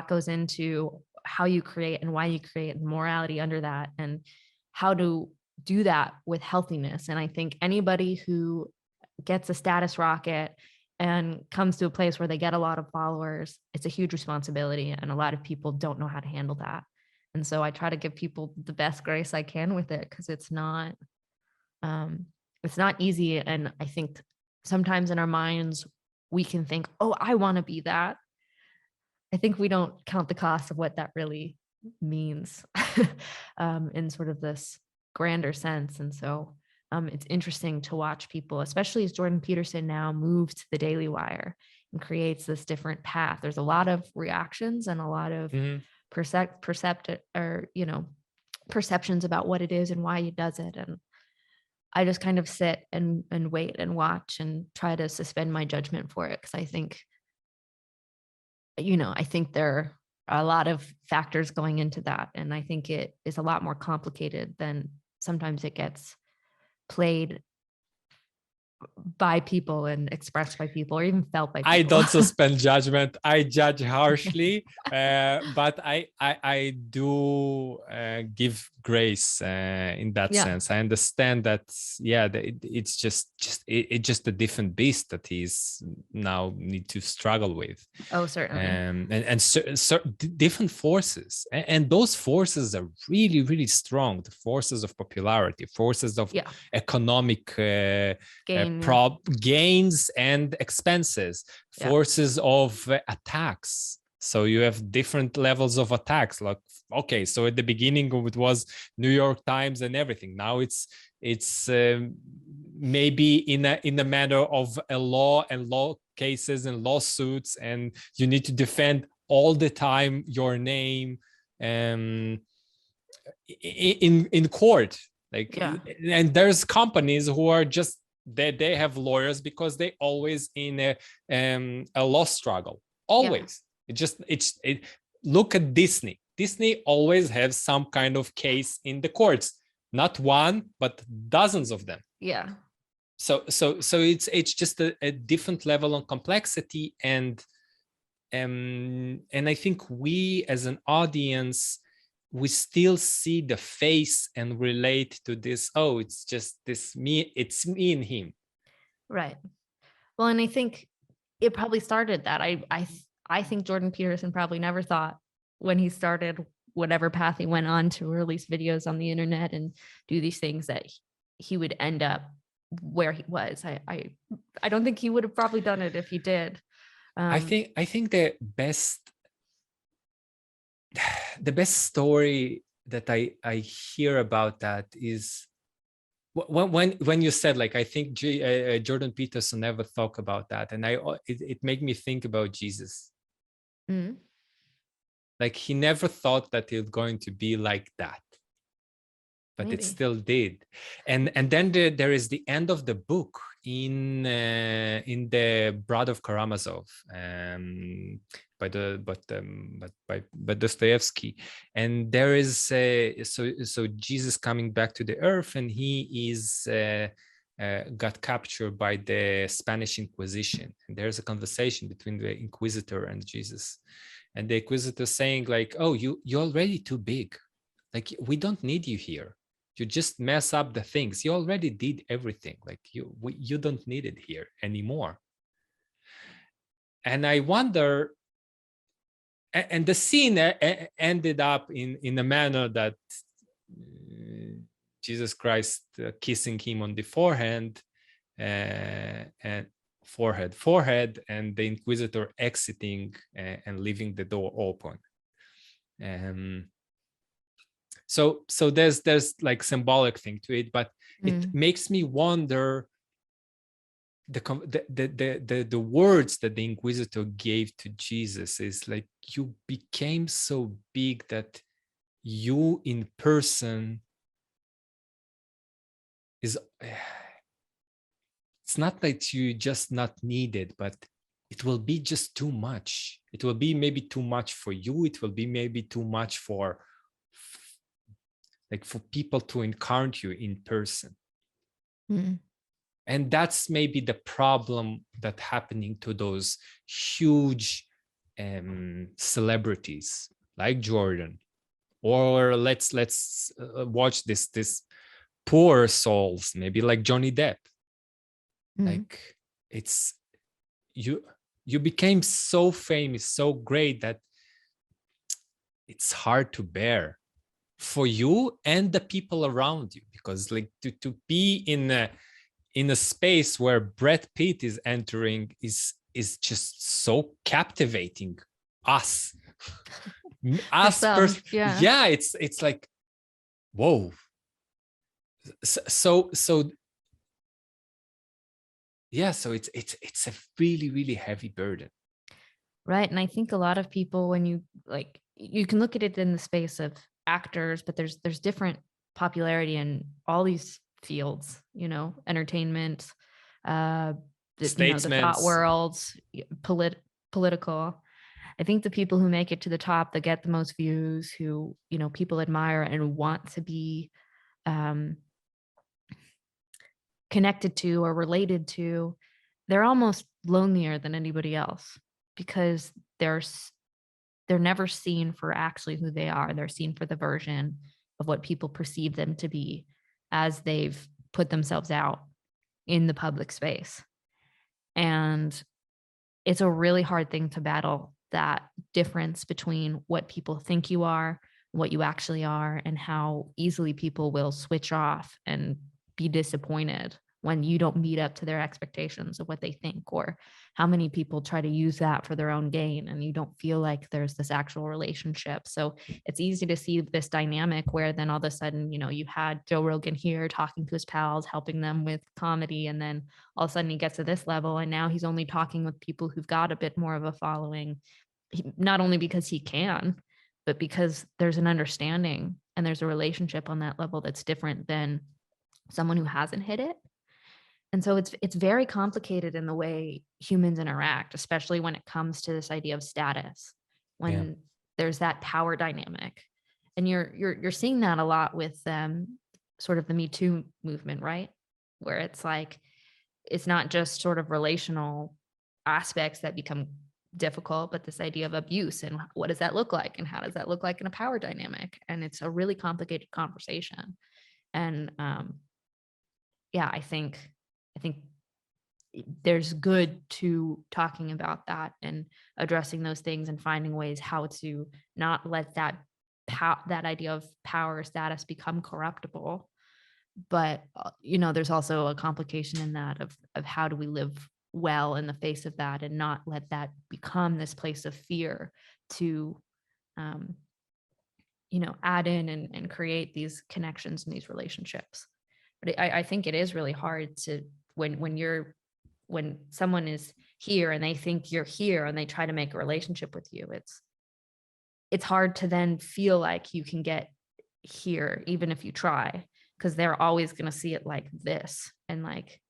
goes into how you create and why you create, and morality under that, and how to do that with healthiness. And I think anybody who gets a status rocket and comes to a place where they get a lot of followers, it's a huge responsibility, and a lot of people don't know how to handle that. And so I try to give people the best grace I can with it, because it's not easy. And I think sometimes in our minds we can think, oh, I want to be that. I think we don't count the cost of what that really means in sort of this grander sense. And so it's interesting to watch people, especially as Jordan Peterson now moves to the Daily Wire and creates this different path. There's a lot of reactions and a lot of perceptions about what it is and why he does it. And I just kind of sit and wait and watch and try to suspend my judgment for it, because I think there are a lot of factors going into that. And I think it is a lot more complicated than sometimes it gets played by people and expressed by people, or even felt by people. I don't suspend judgment. I judge harshly, but I do give grace in that sense. I understand that. It's just a different beast that he's now need to struggle with. Oh, certainly. And different forces, and those forces are really, really strong. The forces of popularity, forces of economic gain. gains and expenses, forces of attacks. So you have different levels of attacks. Like, okay, so at the beginning it was New York Times and everything. Now it's maybe in a matter of a law and law cases and lawsuits, and you need to defend all the time your name in court. Like, and there's companies who are just they have lawyers because they always in a law struggle. Always. Look at Disney. Disney always has some kind of case in the courts. Not one, but dozens of them. Yeah. So it's just a different level of complexity, and I think we as an audience, we still see the face and relate to this. Oh, it's just this me. It's me and him. Right. Well, and I think it probably started that. I think Jordan Peterson probably never thought when he started whatever path he went on to release videos on the internet and do these things that he would end up where he was. I don't think he would have probably done it if he did. I think the best story that I hear about that is when you said, like, I think Jordan Peterson never thought about that, and it made me think about Jesus. Mm-hmm. Like, he never thought that it's going to be like that, but Maybe. it still did. And then there is the end of the book in the Bride of Karamazov, by Dostoevsky, and there is so Jesus coming back to the earth, and he is got captured by the Spanish Inquisition, and there's a conversation between the Inquisitor and Jesus, and the Inquisitor saying, like, oh, you're already too big, like, we don't need you here, you just mess up the things, you already did everything, like, you don't need it here anymore. And I wonder, and the scene ended up in a manner that Jesus Christ kissing him on the forehead, and forehead, and the Inquisitor exiting and leaving the door open. So there's like symbolic thing to it, but it makes me wonder the words that the Inquisitor gave to Jesus is like, you became so big that you in person is, it's not that you just not needed, but it will be just too much. It will be maybe too much for you. It will be maybe too much for people to encounter you in person. And that's maybe the problem that happening to those huge celebrities like Jordan, or let's watch this poor souls, maybe like Johnny Depp. Like, it's you became so famous, so great, that it's hard to bear for you and the people around you, because like to be in a space where Brad Pitt is entering is just so captivating us. Yeah, it's like, whoa. So yeah, so it's a really, really heavy burden. Right. And I think a lot of people, when you can look at it in the space of actors, but there's different popularity in all these fields, entertainment, the thought worlds, political. I think the people who make it to the top, that get the most views, who, people admire and want to be connected to or related to, they're almost lonelier than anybody else, because they're never seen for actually who they are. They're seen for the version of what people perceive them to be as they've put themselves out in the public space. And it's a really hard thing to battle, that difference between what people think you are, what you actually are, and how easily people will switch off and be disappointed when you don't meet up to their expectations of what they think, or how many people try to use that for their own gain and you don't feel like there's this actual relationship. So it's easy to see this dynamic where then all of a sudden, you had Joe Rogan here talking to his pals, helping them with comedy, and then all of a sudden he gets to this level and now he's only talking with people who've got a bit more of a following, not only because he can, but because there's an understanding and there's a relationship on that level that's different than someone who hasn't hit it. And so it's very complicated in the way humans interact, especially when it comes to this idea of status, Yeah. when there's that power dynamic. And you're seeing that a lot with sort of the Me Too movement, right? Where it's like it's not just sort of relational aspects that become difficult, but this idea of abuse and what does that look like and how does that look like in a power dynamic? And it's a really complicated conversation. And yeah, I think there's good to talking about that and addressing those things and finding ways how to not let that idea of power or status become corruptible. But there's also a complication in that of how do we live well in the face of that and not let that become this place of fear to add in and create these connections and these relationships. But I think it is really hard to when someone is here and they think you're here and they try to make a relationship with you, it's hard to then feel like you can get here even if you try, because they're always going to see it like this, and like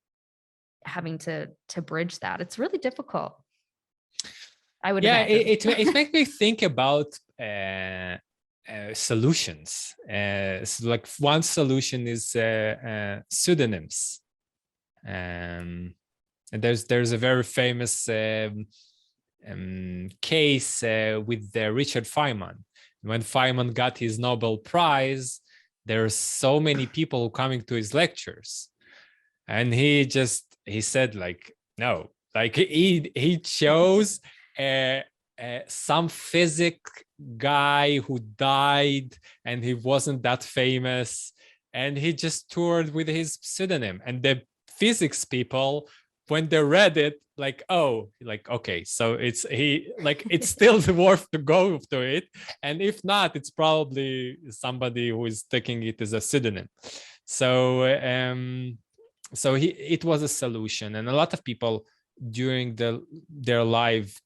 having to bridge that, it's really difficult, I would imagine. It makes me think about solutions. So like one solution is pseudonyms. And there's a very famous case with Richard Feynman. When Feynman got his Nobel Prize, there's so many people coming to his lectures, and he said like no, like he chose some physics guy who died and he wasn't that famous, and he just toured with his pseudonym, and the physics people, when they read it, like, oh, like, okay, so it's still worth to go to it, and if not, it's probably somebody who is taking it as a pseudonym. So it was a solution, and a lot of people during their life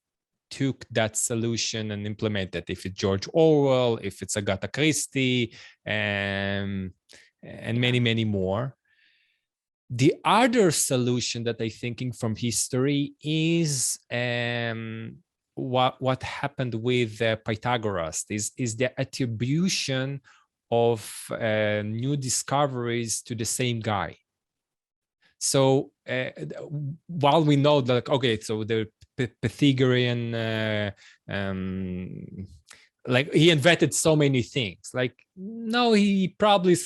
took that solution and implemented it. If it's George Orwell, if it's Agatha Christie, and many more. The other solution that I'm thinking from history is what happened with Pythagoras is the attribution of new discoveries to the same guy. So while we know that, okay, so the Pythagorean, like he invented so many things. Like, no, he probably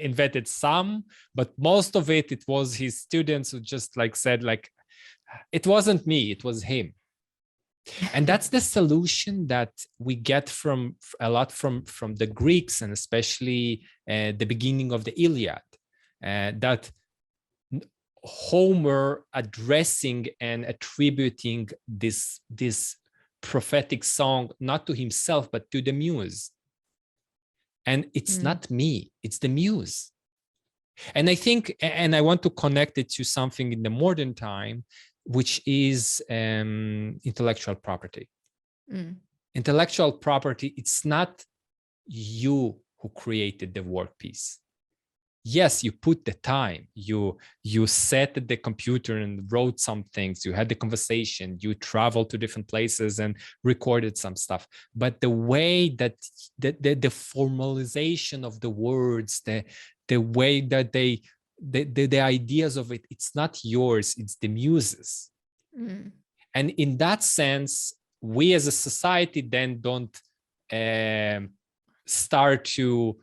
invented some, but most of it was his students who just like said like, it wasn't me, it was him. And that's the solution that we get from a lot from the Greeks, and especially the beginning of the Iliad, that Homer addressing and attributing this prophetic song not to himself but to the muse. And it's not me, it's the muse. And I think, and I want to connect it to something in the modern time, which is intellectual property. Intellectual property, it's not you who created the work piece. Yes, you put the time, you sat at the computer and wrote some things, you had the conversation, you traveled to different places and recorded some stuff. But the way that the formalization of the words, the way that the ideas of it, it's not yours, it's the muses. And in that sense, we as a society then don't start to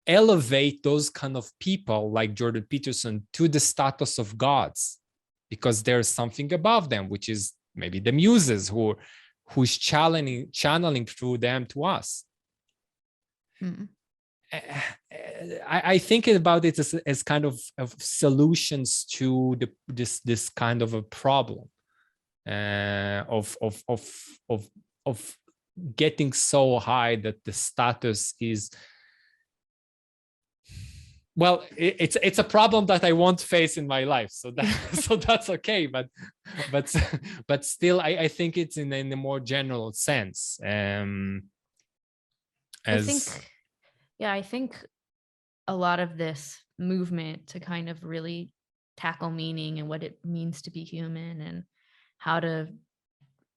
elevate those kind of people like Jordan Peterson to the status of gods, because there's something above them, which is maybe the muses who's channeling through them to us. I think about it as kind of solutions to this kind of a problem, of getting so high that the status is, well, it's a problem that I won't face in my life, so that so that's okay. But but still, I think it's in a more general sense. I As think, yeah, I think a lot of this movement to kind of really tackle meaning and what it means to be human and how to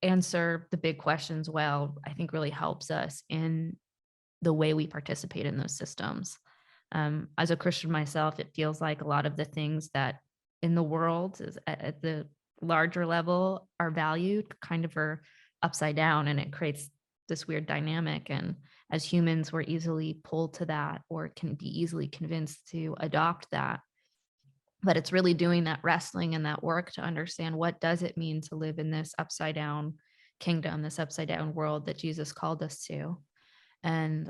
answer the big questions well, I think really helps us in the way we participate in those systems. As a Christian myself, it feels like a lot of the things that in the world is at the larger level are valued kind of are upside down, and it creates this weird dynamic. And as humans, we're easily pulled to that or can be easily convinced to adopt that. But it's really doing that wrestling and that work to understand what does it mean to live in this upside down kingdom, this upside down world that Jesus called us to. And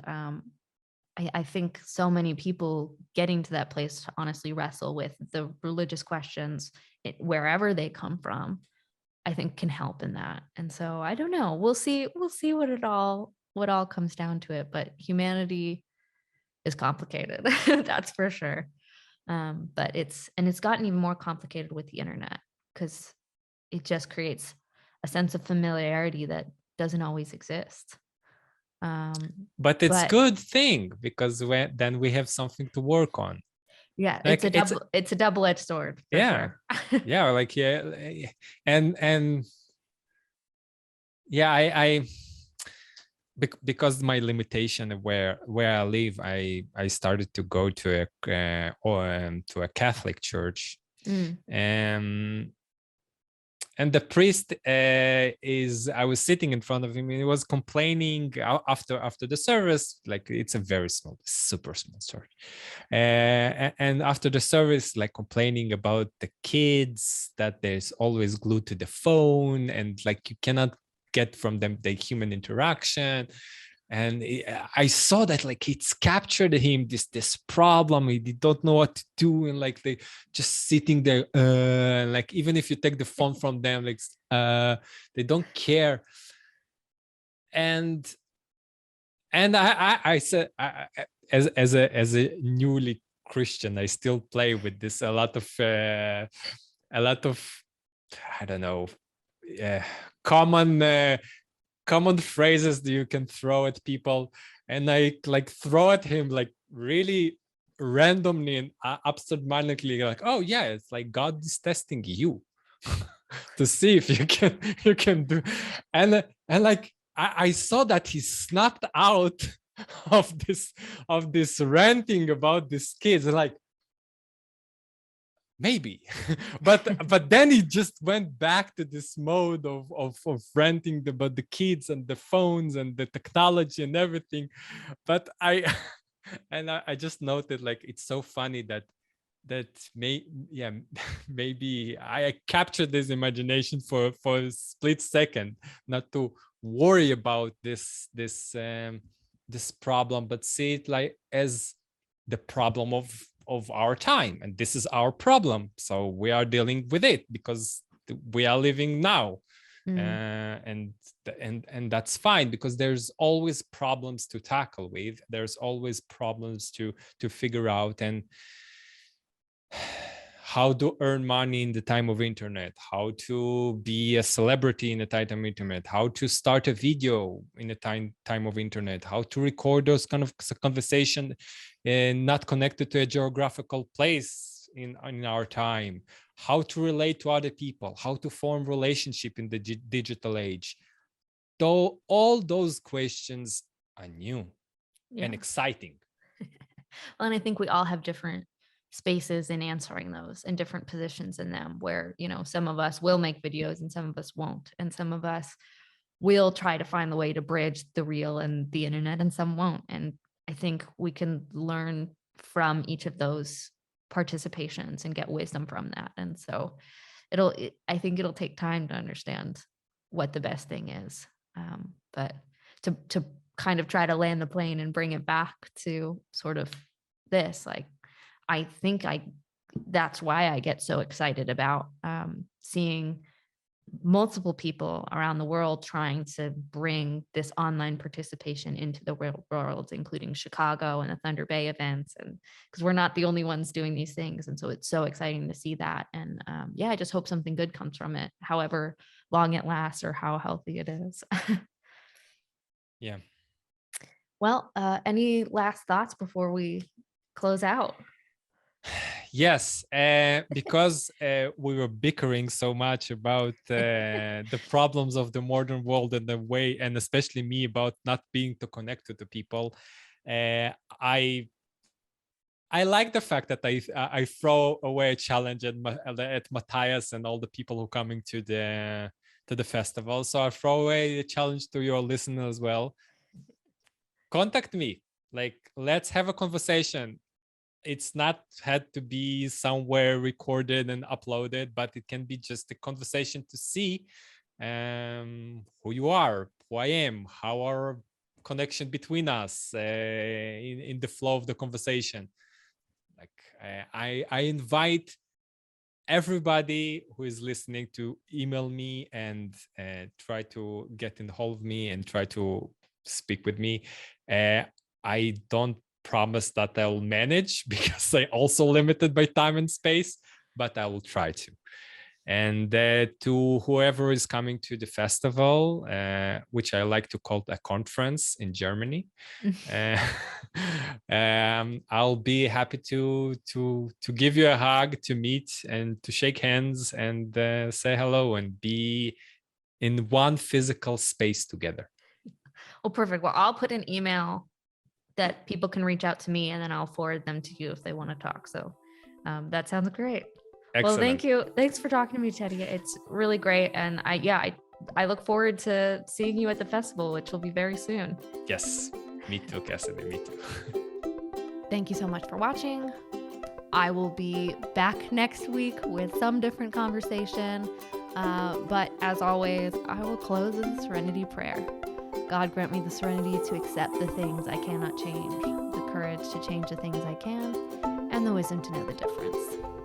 I think so many people getting to that place to honestly wrestle with the religious questions, wherever they come from, I think can help in that. And so I don't know. We'll see. We'll see what all comes down to it. But humanity is complicated. That's for sure. But it's gotten even more complicated with the internet because it just creates a sense of familiarity that doesn't always exist. But it's But good thing, because then we have something to work on. yeah, Like it's a double-edged sword for yeah, sure. yeah, like yeah, and yeah, I because my limitation of where I live, I started to go to a Catholic church, Mm, and the priest I was sitting in front of him, and he was complaining after the service, like it's a very small, super small church, and after the service, like complaining about the kids, that there's always glued to the phone, and like you cannot get from them the human interaction. And I saw that like it's captured him, this problem. He don't know what to do, and like they just sitting there, like even if you take the phone from them, like they don't care. And I said, as a newly Christian, I still play with this a lot of I don't know, uh, common common phrases that you can throw at people, and I like throw at him like really randomly and absentmindedly, like, oh yeah, it's like God is testing you to see if you can do. And like I saw that he snapped out of this ranting about these kids, like maybe. But then he just went back to this mode of ranting about the kids and the phones and the technology and everything. But I just noted, like, it's so funny that yeah, maybe I captured this imagination for a split second, not to worry about this problem, but see it like as the problem of our time, and this is our problem, so we are dealing with it because we are living now. mm, And that's fine, because there's always problems to tackle with, there's always problems to figure out. And how to earn money in the time of internet, how to be a celebrity in the time of internet, how to start a video in the time of internet, how to record those kind of conversation and not connected to a geographical place in our time, how to relate to other people, how to form relationship in the digital age. Though all those questions are new yeah. and exciting. Well, and I think we all have different spaces in answering those and different positions in them where, some of us will make videos and some of us won't. And some of us will try to find the way to bridge the real and the internet, and some won't. And I think we can learn from each of those participations and get wisdom from that. And so I think it'll take time to understand what the best thing is. But to kind of try to land the plane and bring it back to sort of this. Like, I think that's why I get so excited about seeing multiple people around the world trying to bring this online participation into the real world, including Chicago and the Thunder Bay events. And because we're not the only ones doing these things. And so it's so exciting to see that. And I just hope something good comes from it, however long it lasts or how healthy it is. Yeah. Well, any last thoughts before we close out? Yes, because we were bickering so much about the problems of the modern world and the way, and especially me, about not being to connect to the people. I like the fact that I throw away a challenge at Matthias and all the people who are coming to the festival. So I throw away a challenge to your listener as well. Contact me. Like, let's have a conversation. It's not had to be somewhere recorded and uploaded, but it can be just a conversation to see who you are, who I am, how our connection between us in the flow of the conversation. Like, I invite everybody who is listening to email me and try to get in hold of me and try to speak with me. I don't promise that I will manage, because I also limited by time and space, but I will try to. And to whoever is coming to the festival, which I like to call a conference in Germany, I'll be happy to give you a hug, to meet and to shake hands and say hello and be in one physical space together. Well, perfect. Well, I'll put an email that people can reach out to me, and then I'll forward them to you if they want to talk. So that sounds great. Excellent. Well, thank you. Thanks for talking to me, Teddy. It's really great. And I look forward to seeing you at the festival, which will be very soon. Yes, me too, Cassidy, me too. Thank you so much for watching. I will be back next week with some different conversation. But as always, I will close with a Serenity Prayer. God grant me the serenity to accept the things I cannot change, the courage to change the things I can, and the wisdom to know the difference.